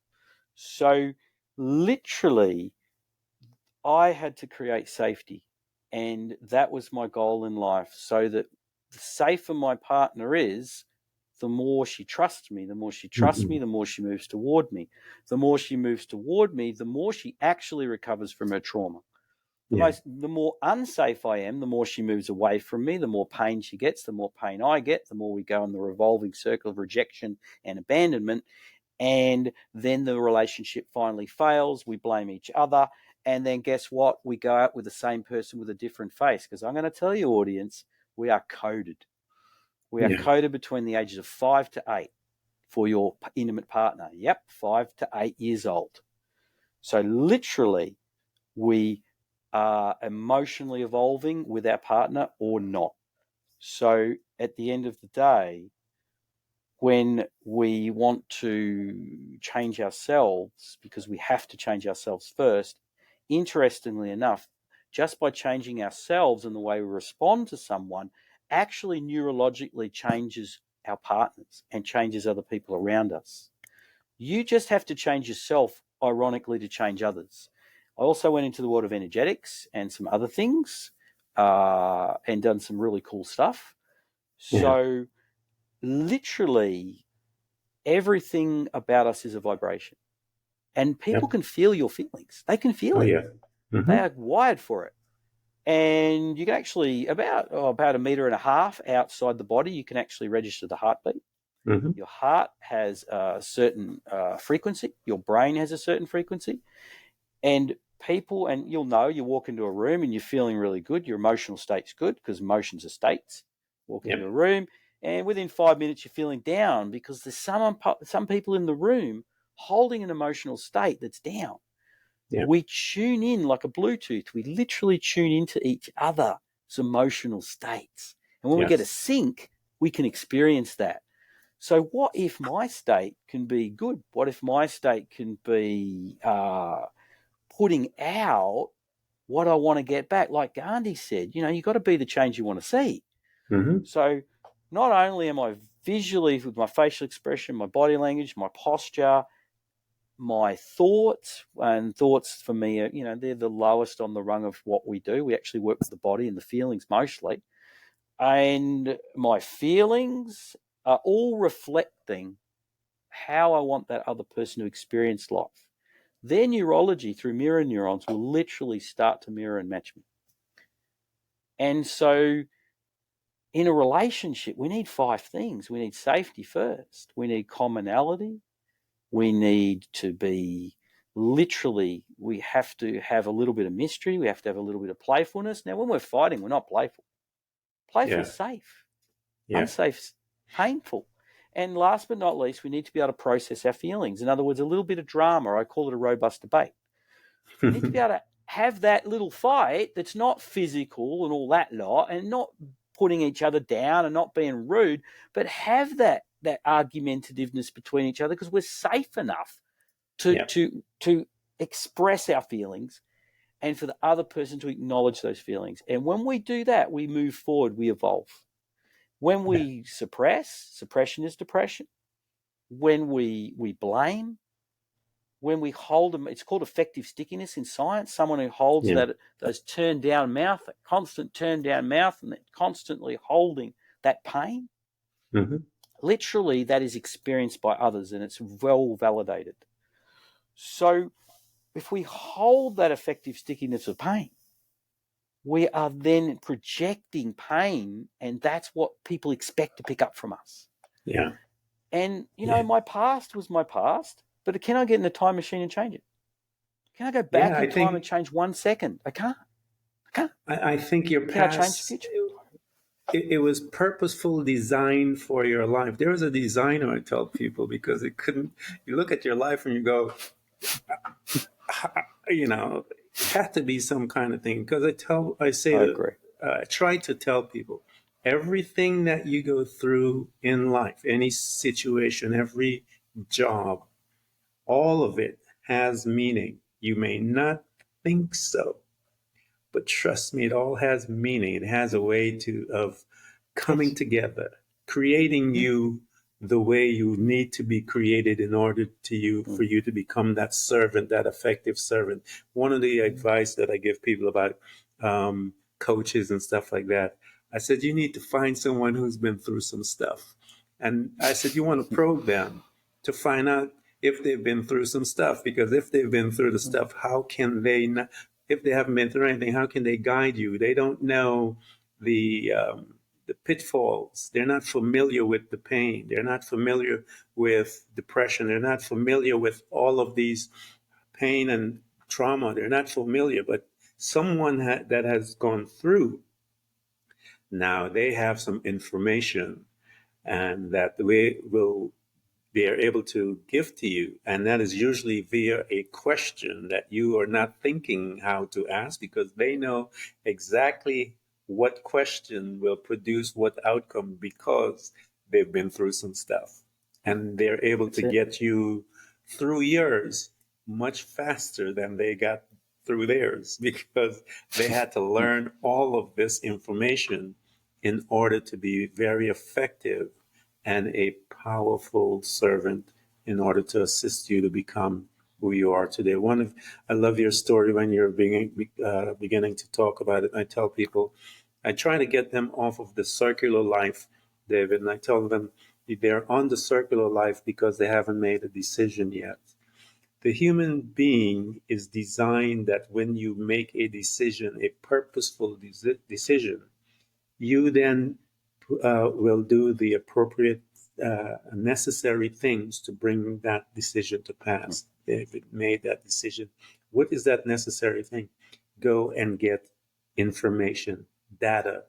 So literally, I had to create safety, and that was my goal in life, so that the safer my partner is, the more she trusts me. The more she trusts me, the more she moves toward me. The more she moves toward me, the more she actually recovers from her trauma. The more unsafe I am, the more she moves away from me, the more pain she gets, the more pain I get, the more we go in the revolving circle of rejection and abandonment. And then the relationship finally fails. We blame each other. And then guess what? We go out with the same person with a different face. Because I'm going to tell you, audience, we are coded. We are coded between the ages of 5 to 8 for your intimate partner. Yep, 5 to 8 years old. So literally, we are emotionally evolving with our partner or not. So at the end of the day, when we want to change ourselves, because we have to change ourselves first, interestingly enough, just by changing ourselves and the way we respond to someone, actually neurologically changes our partners and changes other people around us. You just have to change yourself, ironically, to change others. I also went into the world of energetics and some other things, and done some really cool stuff. So literally everything about us is a vibration, and people can feel your feelings. They can feel it. They are wired for it. And you can actually, about 1.5 meters outside the body, you can actually register the heartbeat. Mm-hmm. Your heart has a certain frequency. Your brain has a certain frequency. And people, and you'll know, you walk into a room and you're feeling really good. Your emotional state's good because emotions are states. Walk into a Yep. room, and within 5 minutes you're feeling down because there's some people in the room holding an emotional state that's down. Yep. We tune in like a Bluetooth. We literally tune into each other's emotional states. And when we get a Yes. sync, we can experience that. So what if my state can be good? What if my state can be putting out what I want to get back? Like Gandhi said, you've got to be the change you want to see. Mm-hmm. So not only am I visually, with my facial expression, my body language, my posture, my thoughts, and thoughts for me are, they're the lowest on the rung of what we do. We actually work with the body and the feelings mostly. And my feelings are all reflecting how I want that other person to experience life. Their neurology through mirror neurons will literally start to mirror and match me. And so in a relationship, we need 5 things. We need safety first. We need commonality. We need to be we have to have a little bit of mystery. We have to have a little bit of playfulness. Now, when we're fighting, we're not playful. Playful Yeah. is safe. Yeah. Unsafe is painful. And last but not least, we need to be able to process our feelings. In other words, a little bit of drama. I call it a robust debate. We need to be able to have that little fight that's not physical and all that lot, and not putting each other down and not being rude, but have that argumentativeness between each other because we're safe enough Yeah. to express our feelings and for the other person to acknowledge those feelings. And when we do that, we move forward, we evolve. When we suppression is depression. When we blame, when we hold them, it's called effective stickiness in science. Someone who holds Yeah. those turned down mouth, that constant turned down mouth, and that constantly holding that pain. Mm-hmm. Literally, that is experienced by others, and it's well validated. So, if we hold that effective stickiness of pain, we are then projecting pain, and that's what people expect to pick up from us. Yeah. And, Yeah. my past was my past, but can I get in a time machine and change it? Can I go Yeah. back in time and change 1 second? I can't. I think your Can I change the past, future? it was purposeful design for your life. There was a designer, I tell people, because it couldn't, you look at your life and you go, it had to be some kind of thing. Because I agree. I try to tell people, everything that you go through in life, any situation, every job, all of it has meaning. You may not think so, but trust me, it all has meaning. It has a way of coming Yes. together, creating you the way you need to be created in order for you to become that servant, that effective servant. One of the advice that I give people about coaches and stuff like that, I said, you need to find someone who's been through some stuff. And I said, you want to probe them to find out if they've been through some stuff, because if they've been through the stuff, how can they not, if they haven't been through anything, how can they guide you? They don't know the pitfalls. They're not familiar with the pain. They're not familiar with depression. They're not familiar with all of these pain and trauma. They're not familiar. But someone that has gone through, now they have some information, and that they are able to give to you. And that is usually via a question that you are not thinking how to ask, because they know exactly what question will produce what outcome, because they've been through some stuff. And they're able to That's it. get you through yours much faster than they got through theirs, because they had to learn all of this information in order to be very effective and a powerful servant in order to assist you to become who you are today. I love your story when you're beginning to talk about it. I tell people, I try to get them off of the circular life, David, and I tell them they're on the circular life because they haven't made a decision yet. The human being is designed that when you make a decision, a purposeful decision, you then will do the appropriate necessary things to bring that decision to pass. David made that decision. What is that necessary thing? Go and get information, data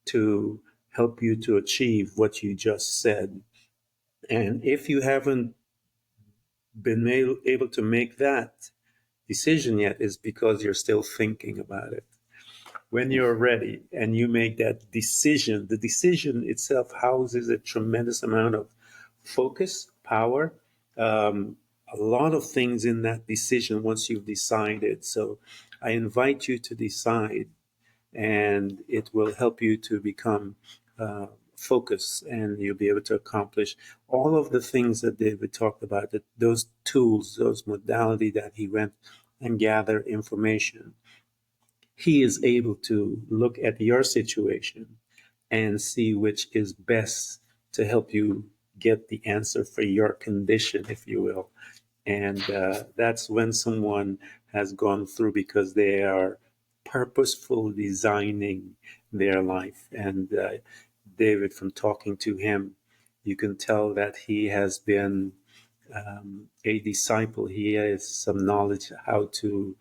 to help you to achieve what you just said. And if you haven't been able to make that decision yet, is because you're still thinking about it. When you're ready and you make that decision, the decision itself houses a tremendous amount of focus, power, a lot of things in that decision once you've decided. So I invite you to decide, and it will help you to become focused, and you'll be able to accomplish all of the things that David talked about, that those tools, those modality that he went and gather information. He is able to look at your situation and see which is best to help you get the answer for your condition, if you will. And that's when someone has gone through, because they are purposeful designing their life. And David, from talking to him, you can tell that he has been a disciple. He has some knowledge how to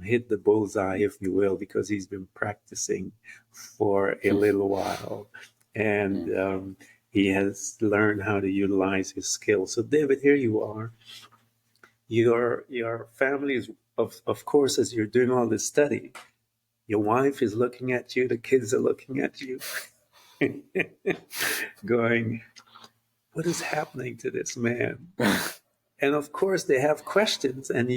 hit the bullseye, if you will, because he's been practicing for a little while. And he has learned how to utilize his skills. So, David, here you are. Your family is, of course, as you're doing all this study, your wife is looking at you, the kids are looking at you, going, what is happening to this man? And of course, they have questions, and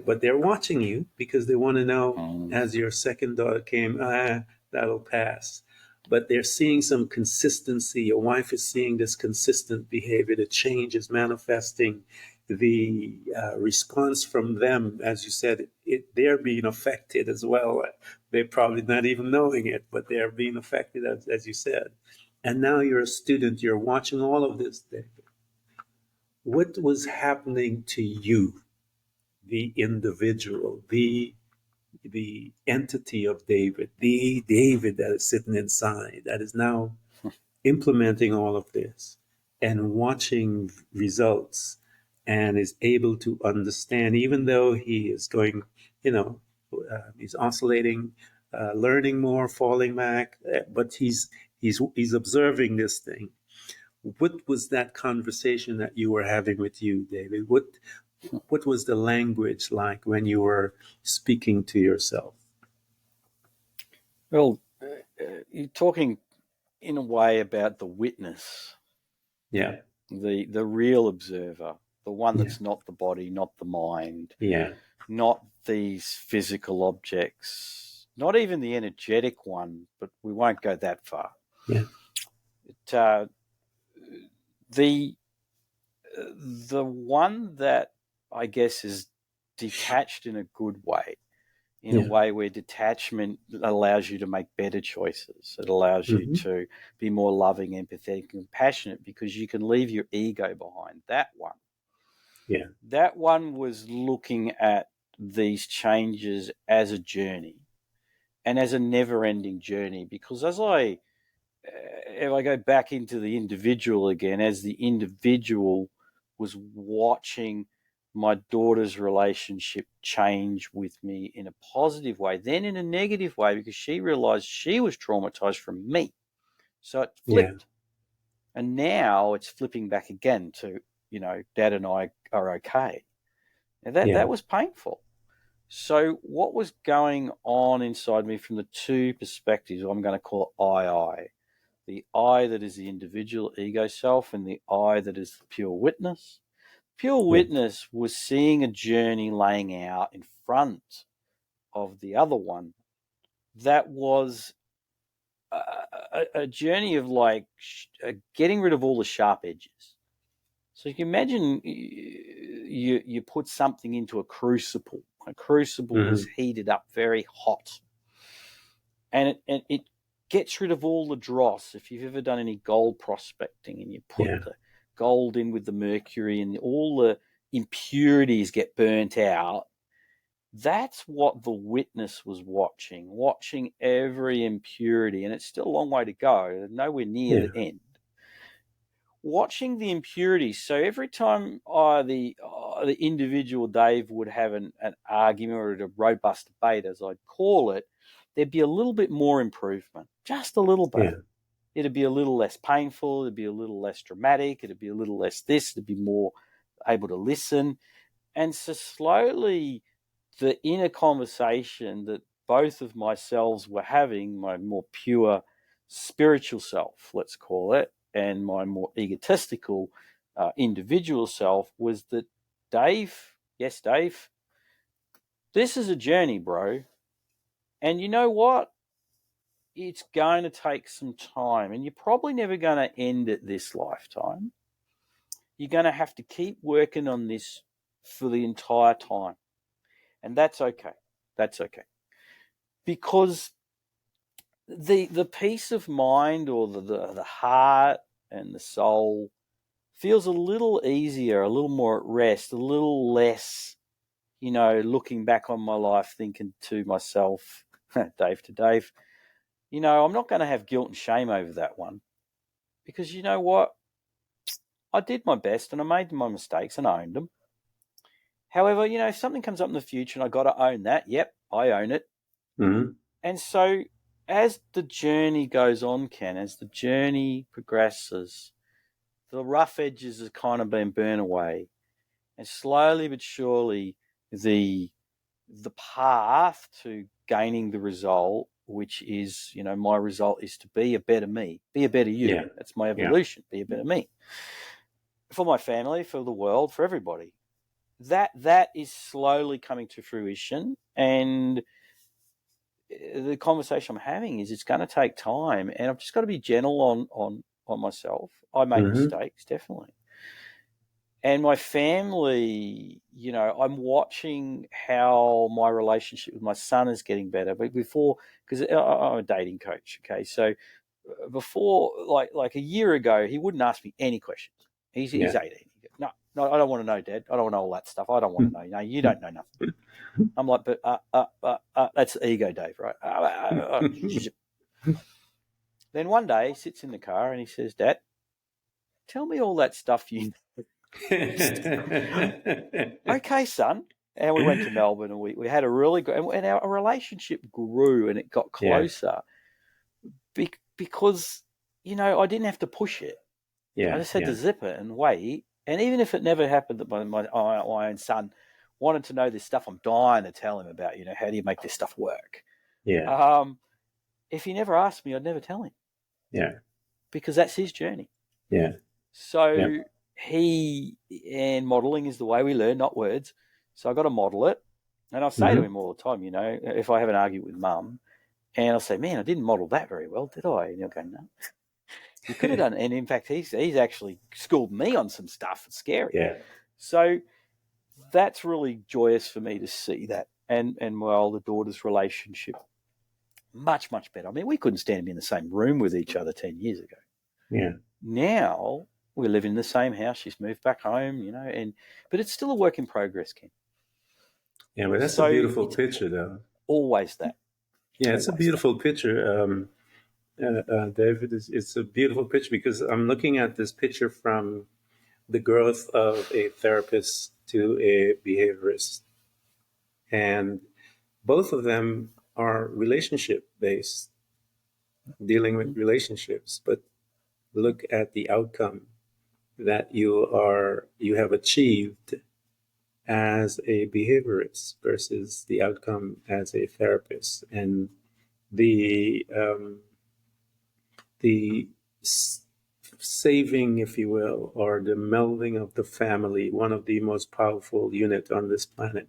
but they're watching you because they want to know, as your second daughter came, that'll pass. But they're seeing some consistency. Your wife is seeing this consistent behavior. The change is manifesting. The response from them, as you said, they're being affected as well. They're probably not even knowing it, but they're being affected, as you said. And now you're a student. You're watching all of this, David. What was happening to you, the individual, the entity of David, the David that is sitting inside, that is now implementing all of this and watching results, and is able to understand, even though he is going, he's oscillating, learning more, falling back, but he's observing this thing. What was that conversation that you were having with you, David? What was the language like when you were speaking to yourself? Well, you're talking in a way about the witness, Yeah, the real observer, the one yeah, that's not the body, not the mind, yeah, not these physical objects, not even the energetic one, but we won't go that far. yeah, The one that I guess is detached in a good way, in a yeah. way where detachment allows you to make better choices. It allows you Mm-hmm. to be more loving, empathetic, and compassionate, because you can leave your ego behind. Yeah, That one was looking at these changes as a journey and as a never-ending journey, because if I go back into the individual again, as the individual was watching my daughter's relationship change with me in a positive way, then in a negative way, because she realized she was traumatized from me. So it yeah, flipped. And now it's flipping back again to, Dad and I are okay. Now yeah, that was painful. So what was going on inside me from the two perspectives, I'm going to call I. The I that is the individual ego self, and the I that is the pure witness. Pure yeah, witness was seeing a journey laying out in front of the other one that was a journey of getting rid of all the sharp edges. So you can imagine you put something into a crucible. A crucible mm-hmm. is heated up very hot, and it gets rid of all the dross. If you've ever done any gold prospecting and you put Yeah, the gold in with the mercury and all the impurities get burnt out, that's what the witness was watching every impurity. And it's still a long way to go, nowhere near yeah, the end. watching the impurities. So every time the individual Dave would have an argument or a robust debate, as I'd call it, there'd be a little bit more improvement, just a little bit. Yeah. It'd be a little less painful. It'd be a little less dramatic. It'd be a little less this. It'd be more able to listen. And so slowly, the inner conversation that both of myselves were having, my more pure spiritual self, let's call it, and my more egotistical individual self, was that Dave, yes, Dave, this is a journey, bro. And you know what? It's going to take some time, and you're probably never going to end it this lifetime. You're going to have to keep working on this for the entire time. And that's okay. That's okay. Because the peace of mind, or the heart and the soul, feels a little easier, a little more at rest, a little less, looking back on my life, thinking to myself, Dave to Dave, I'm not going to have guilt and shame over that one, because you know what? I did my best and I made my mistakes and I owned them. However, if something comes up in the future and I got to own that, yep, I own it. Mm-hmm. And so as the journey goes on, Ken, as the journey progresses, the rough edges have kind of been burnt away. And slowly but surely, the path to gaining the result, which is, my result is to be a better me, be a better you. Yeah. That's my evolution, be a better me. For my family, for the world, for everybody. That is slowly coming to fruition. And the conversation I'm having is it's going to take time, and I've just got to be gentle on myself. I make mistakes, definitely. And my family, I'm watching how my relationship with my son is getting better. But before, because I'm a dating coach, okay, so before, like a year ago, he wouldn't ask me any questions. He's 18. No, I don't want to know, Dad. I don't want to know all that stuff. I don't want to know. No, you don't know nothing. I'm like, but that's ego, Dave, right? Then one day he sits in the car and he says, Dad, tell me all that stuff you know. Okay, son. And we went to Melbourne and we had a really good, and our relationship grew and it got closer because, I didn't have to push it. I just had to zip it and wait. And even if it never happened that my own son wanted to know this stuff, I'm dying to tell him about, how do you make this stuff work? Yeah. If he never asked me, I'd never tell him. Yeah. Because that's his journey. Yeah. So and modeling is the way we learn, not words. So I got to model it. And I'll say to him all the time, if I have an argument with Mum, and I'll say, man, I didn't model that very well, did I? And he'll go, no. You could have done, and in fact, he's actually schooled me on some stuff. It's scary. Yeah. So that's really joyous for me to see that, and my older daughter's relationship much better. I mean, we couldn't stand to be in the same room with each other 10 years ago. Yeah. Now we live in the same house. She's moved back home, but it's still a work in progress, Ken. Yeah, but that's a beautiful picture, though. Always that. Yeah, it's a beautiful picture. David, it's a beautiful picture because I'm looking at this picture from the growth of a therapist to a behaviorist. And both of them are relationship based, dealing with relationships. But look at the outcome that you have achieved as a behaviorist versus the outcome as a therapist. And the saving, if you will, or the melding of the family, one of the most powerful units on this planet.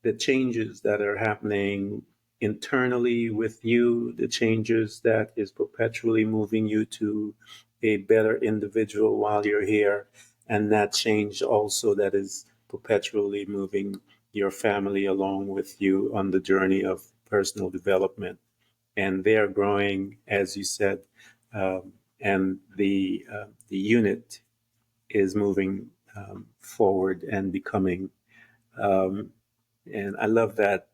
The changes that are happening internally with you, the changes that is perpetually moving you to a better individual while you're here, and that change also that is perpetually moving your family along with you on the journey of personal development. And they're growing, as you said, and the unit is moving forward and becoming. And I love that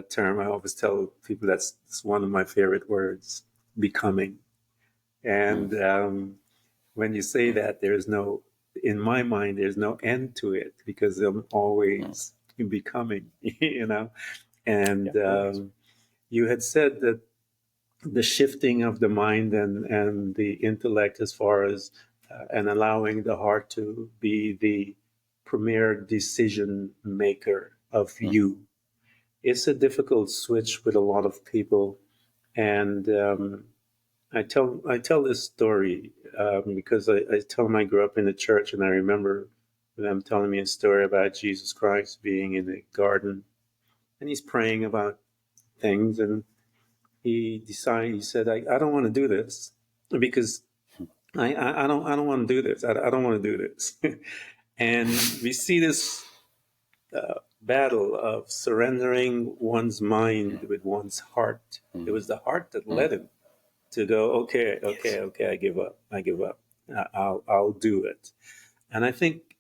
term. I always tell people it's one of my favorite words, becoming. And when you say that, there's no, in my mind, there's no end to it because I'm always becoming, you know. And you had said that the shifting of the mind and the intellect as far as and allowing the heart to be the premier decision maker of you. It's a difficult switch with a lot of people, and I tell this story because I tell them I grew up in the church, and I remember them telling me a story about Jesus Christ being in the garden, and he's praying about things, and he said, I don't want to do this because I don't want to do this. I don't want to do this. And we see this battle of surrendering one's mind with one's heart. It was the heart that led him to go, okay, I give up. I'll do it. And I think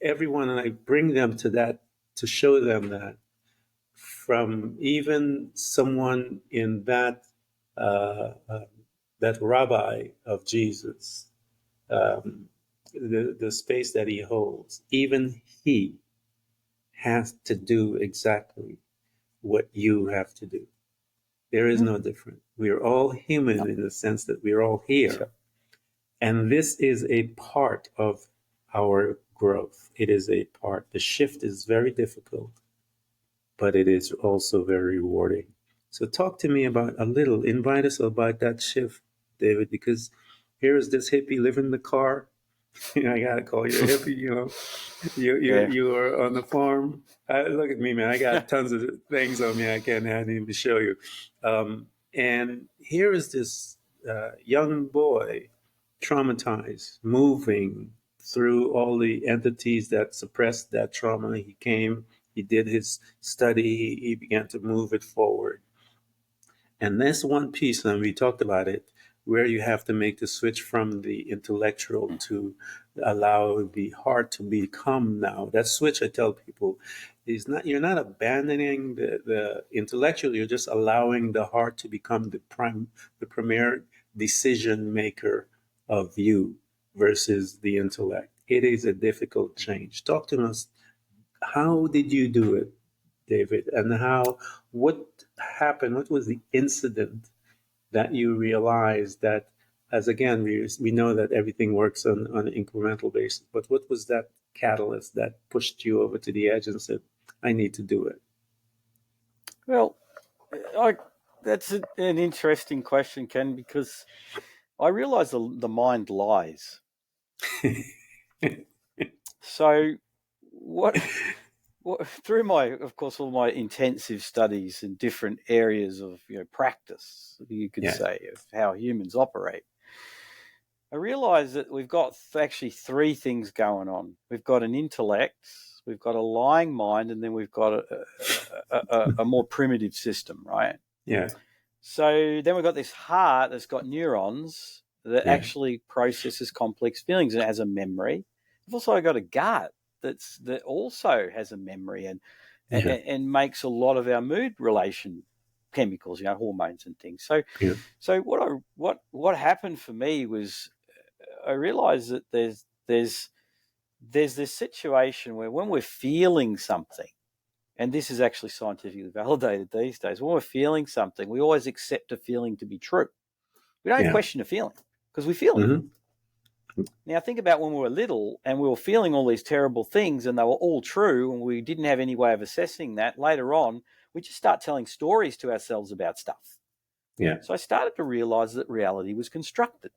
everyone, and I bring them to that to show them that from even someone in uh, uh, that rabbi of Jesus, the space that he holds, even he has to do exactly what you have to do. There is no different. We are all human in the sense that we're all here. Sure. And this is a part of our growth. It is a part. The shift is very difficult, but it is also very rewarding. So talk to me about invite us about that shift, David, because here is this hippie living in the car. I gotta call you a hippie, you are on the farm. Look at me, man. I got tons of things on me I can't even show you. And here is this young boy, traumatized, moving through all the entities that suppressed that trauma. He did his study, he began to move it forward. And that's one piece, and we talked about it, where you have to make the switch from the intellectual to allow the heart to become now. That switch, I tell people, is not, you're not abandoning the intellectual, you're just allowing the heart to become the premier decision maker of you versus the intellect. It is a difficult change. Talk to us. How did you do it, David? And what happened? What was the incident that you realized that, as again, we know that everything works on an incremental basis, but what was that catalyst that pushed you over to the edge and said, I need to do it? Well, that's an interesting question, Ken, because I realize the mind lies. So what through of course, all my intensive studies in different areas of practice, you could say, of how humans operate, I realized that we've got actually three things going on. We've got an intellect, we've got a lying mind, and then we've got a more primitive system, right? Yeah. So then we've got this heart that's got neurons that actually processes complex feelings, and it has a memory. We've also got a gut that also has a memory and makes a lot of our mood relation chemicals, hormones and things. So what happened for me was I realized that there's this situation where when we're feeling something, and this is actually scientifically validated these days, when we're feeling something, we always accept a feeling to be true. We don't question a feeling because we feel it. Now, think about when we were little and we were feeling all these terrible things and they were all true and we didn't have any way of assessing that. Later on, we just start telling stories to ourselves about stuff. Yeah. So I started to realize that reality was constructed,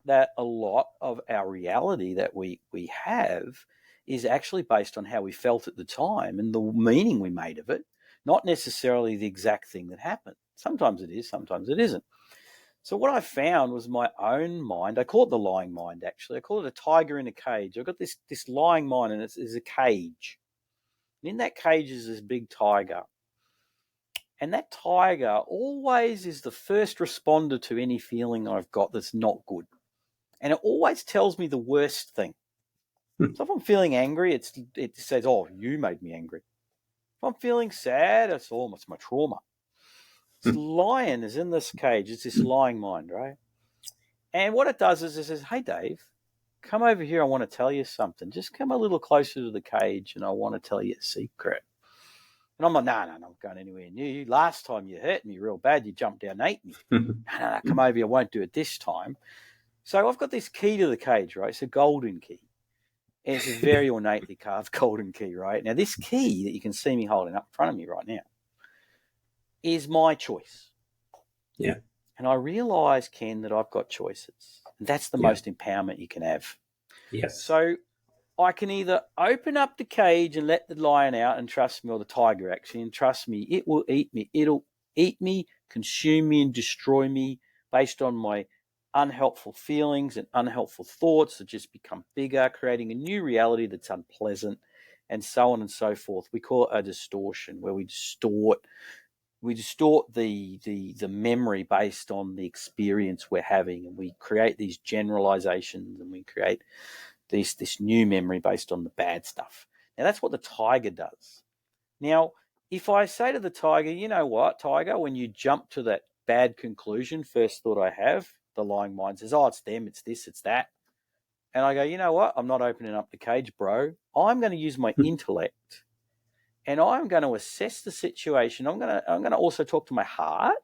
that a lot of our reality that we have is actually based on how we felt at the time and the meaning we made of it, not necessarily the exact thing that happened. Sometimes it is, sometimes it isn't. So what I found was my own mind. I call it the lying mind, actually. I call it a tiger in a cage. I've got this lying mind, and it's a cage. And in that cage is this big tiger. And that tiger always is the first responder to any feeling I've got that's not good. And it always tells me the worst thing. So if I'm feeling angry, it says, oh, you made me angry. If I'm feeling sad, it's my trauma. This lion is in this cage. It's this lying mind, right? And what it does is it says, hey, Dave, come over here. I want to tell you something. Just come a little closer to the cage and I want to tell you a secret. And I'm like, no, I'm not going anywhere near you. Last time you hurt me real bad, you jumped down and ate me. No, come over here. I won't do it this time. So I've got this key to the cage, right? It's a golden key. And it's a very ornately carved golden key, right? Now, this key that you can see me holding up in front of me right now is my choice. Yeah. And I realise, Ken, that I've got choices. And that's the most empowerment you can have. Yes. So I can either open up the cage and let the lion out and trust me, or the tiger actually, and trust me, it will eat me. It'll eat me, consume me, and destroy me based on my unhelpful feelings and unhelpful thoughts that just become bigger, creating a new reality that's unpleasant, and so on and so forth. We call it a distortion, where we distort the memory based on the experience we're having, and we create these generalizations, and we create this new memory based on the bad stuff. Now, that's what the tiger does. Now, if I say to the tiger, you know what, tiger, when you jump to that bad conclusion, first thought I have, the lying mind says, oh, it's them, it's this, it's that. And I go, you know what, I'm not opening up the cage, bro. I'm going to use my intellect, and I'm going to assess the situation. I'm going to also talk to my heart.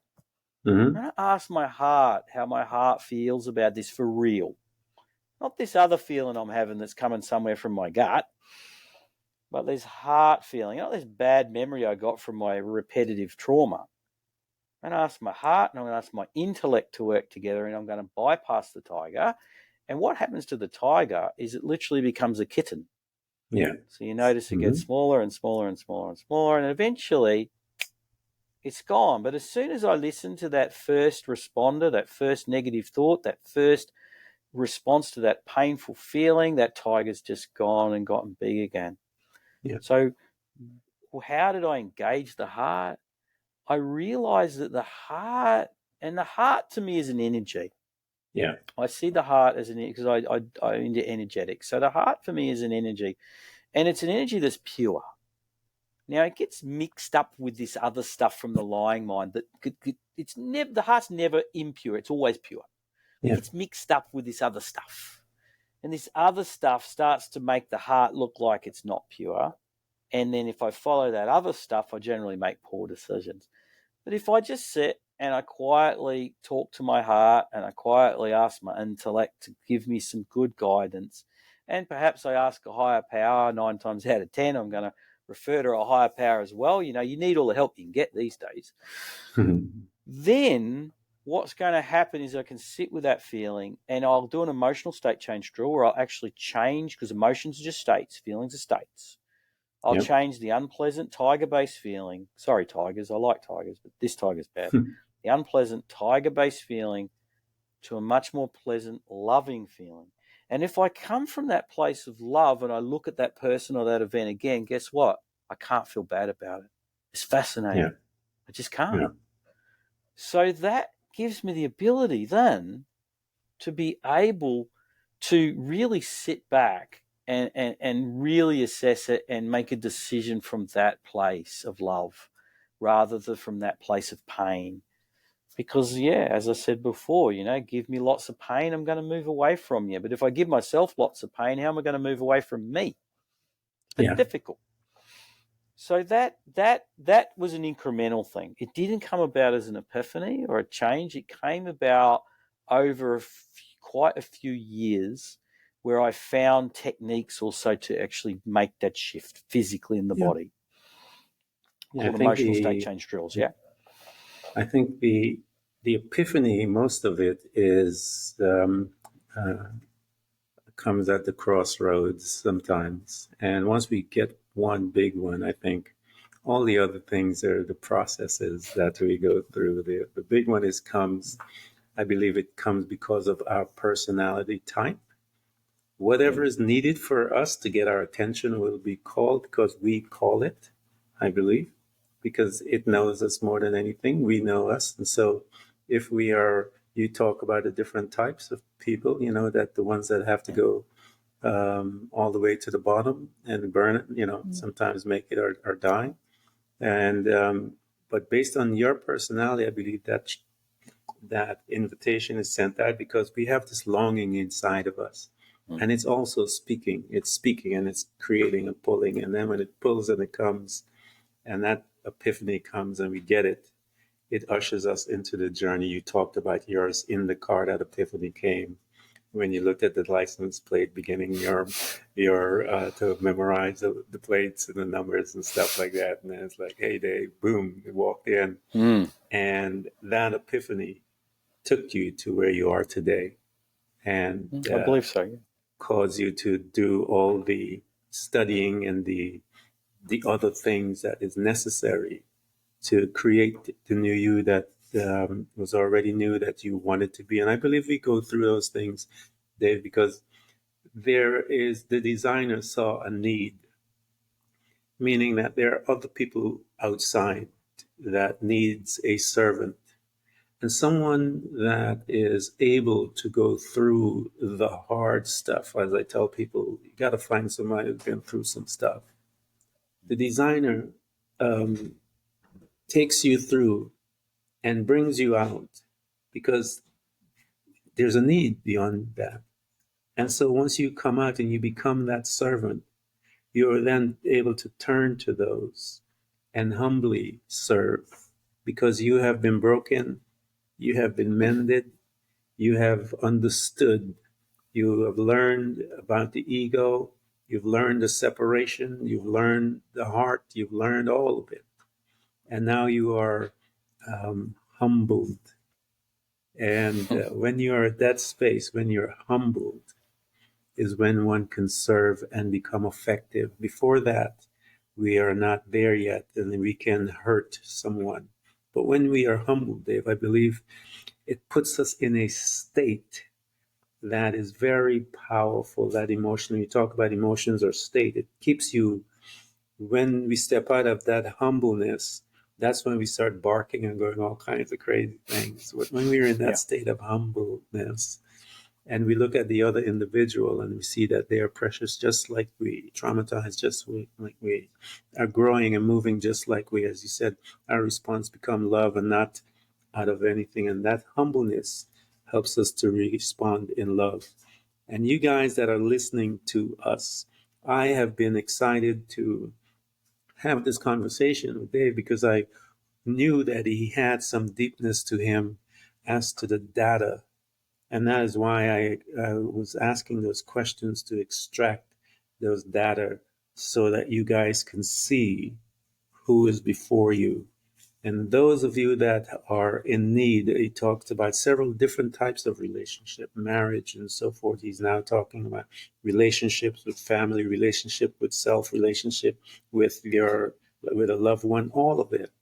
I'm going to ask my heart how my heart feels about this for real. Not this other feeling I'm having that's coming somewhere from my gut, but this heart feeling, not this bad memory I got from my repetitive trauma. I'm going to ask my heart and I'm going to ask my intellect to work together, and I'm going to bypass the tiger. And what happens to the tiger is it literally becomes a kitten. Yeah. So you notice it gets smaller and smaller and smaller and smaller, and eventually it's gone. But as soon as I listen to that first responder, that first negative thought, that first response to that painful feeling, that tiger's just gone and gotten big again. Yeah. So how did I engage the heart? I realized that the heart to me is an energy. Yeah. I see the heart as because I'm into energetics. So the heart for me is an energy, and it's an energy that's pure. Now it gets mixed up with this other stuff from the lying mind that it's never, the heart's never impure. It's always pure. It gets mixed up with this other stuff. And this other stuff starts to make the heart look like it's not pure. And then if I follow that other stuff, I generally make poor decisions. But if I just sit and I quietly talk to my heart and I quietly ask my intellect to give me some good guidance, and perhaps I ask a higher power, 9 times out of 10, I'm going to refer to a higher power as well. You know, you need all the help you can get these days. Then what's going to happen is I can sit with that feeling, and I'll do an emotional state change drill where I'll actually change, because emotions are just states, feelings are states. I'll change the unpleasant tiger-based feeling. Sorry, tigers. I like tigers, but this tiger's bad. The unpleasant tiger-based feeling to a much more pleasant, loving feeling. And if I come from that place of love and I look at that person or that event again, guess what? I can't feel bad about it. It's fascinating. Yeah. I just can't. Yeah. So that gives me the ability then to be able to really sit back and really assess it and make a decision from that place of love rather than from that place of pain. Because, as I said before, give me lots of pain, I'm going to move away from you. But if I give myself lots of pain, how am I going to move away from me? It's difficult. So that was an incremental thing. It didn't come about as an epiphany or a change. It came about over quite a few years, where I found techniques also to actually make that shift physically in the body. Called emotional state change drills. I think the epiphany, most of it is comes at the crossroads sometimes. And once we get one big one, I think all the other things are the processes that we go through. The big one I believe it comes because of our personality type. Whatever is needed for us to get our attention will be called because we call it, I believe, because it knows us more than anything. We know us. And so if you talk about the different types of people, that the ones that have to go all the way to the bottom and burn it, sometimes make it or die. And, but based on your personality, I believe that that invitation is sent out because we have this longing inside of us. And it's also speaking. It's speaking and it's creating a pulling. And then when it pulls and it comes, and that epiphany comes and we get it, it ushers us into the journey. You talked about yours in the car, that epiphany came when you looked at the license plate, beginning your to memorize the plates and the numbers and stuff like that. And then it's like, hey, Dave, boom, you walked in. And that epiphany took you to where you are today. And I believe so. Yeah. caused you to do all the studying and the other things that is necessary to create the new you that was already new that you wanted to be. And I believe we go through those things, Dave, because the designer saw a need, meaning that there are other people outside that needs a servant and someone that is able to go through the hard stuff. As I tell people, you got to find somebody who's been through some stuff. The designer takes you through and brings you out because there's a need beyond that. And so once you come out and you become that servant, you're then able to turn to those and humbly serve because you have been broken, you have been mended, you have understood, you have learned about the ego, you've learned the separation, you've learned the heart, you've learned all of it. And now you are humbled. And when you are at that space, when you're humbled, is when one can serve and become effective. Before that, we are not there yet, and we can hurt someone. But when we are humbled, Dave, I believe it puts us in a state that is very powerful. That emotion, you talk about emotions or state, it keeps you, when we step out of that humbleness, that's when we start barking and going all kinds of crazy things. When we're in that state of humbleness, and we look at the other individual and we see that they are precious just like we, traumatized just like we, are growing and moving just like we, as you said, our response become love and not out of anything. And that humbleness helps us to respond in love. And you guys that are listening to us, I have been excited to have this conversation with Dave because I knew that he had some deepness to him as to the data. And that is why I was asking those questions to extract those data so that you guys can see who is before you. And those of you that are in need, he talks about several different types of relationship, marriage and so forth. He's now talking about relationships with family, relationship with self, relationship with with a loved one, all of it.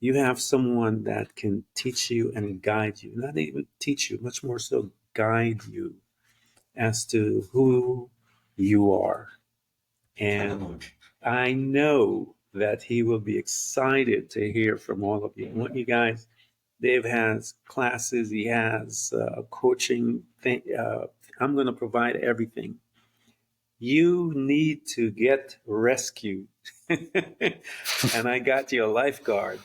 You have someone that can teach you and guide you, not even teach you, much more so guide you as to who you are. And I know that he will be excited to hear from all of you. I want you guys, Dave has classes, he has coaching. I'm going to provide everything. You need to get rescued. And I got you a lifeguard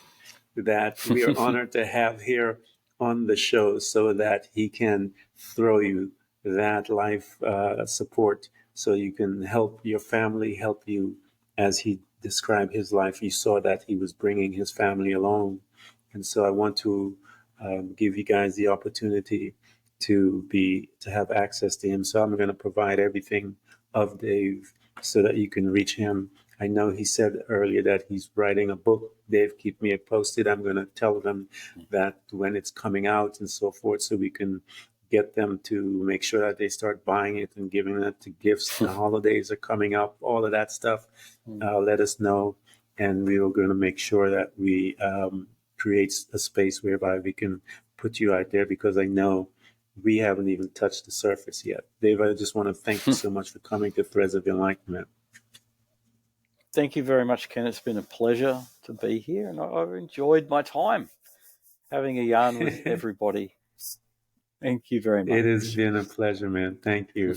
that we are honored to have here on the show so that he can throw you that life support so you can help your family, help you as he described his life. You saw that he was bringing his family along. And so I want to give you guys the opportunity to have access to him. So I'm going to provide everything of Dave so that you can reach him. I know he said earlier that he's writing a book. Dave, keep me posted. I'm going to tell them that when it's coming out and so forth, so we can get them to make sure that they start buying it and giving it to gifts. The holidays are coming up, all of that stuff. Let us know, and we are going to make sure that we create a space whereby we can put you out there, because I know we haven't even touched the surface yet. Dave, I just want to thank you so much for coming to Threads of Enlightenment. Thank you very much, Ken. It's been a pleasure to be here, and I've enjoyed my time having a yarn with everybody. Thank you very much. It has been a pleasure, man. Thank you.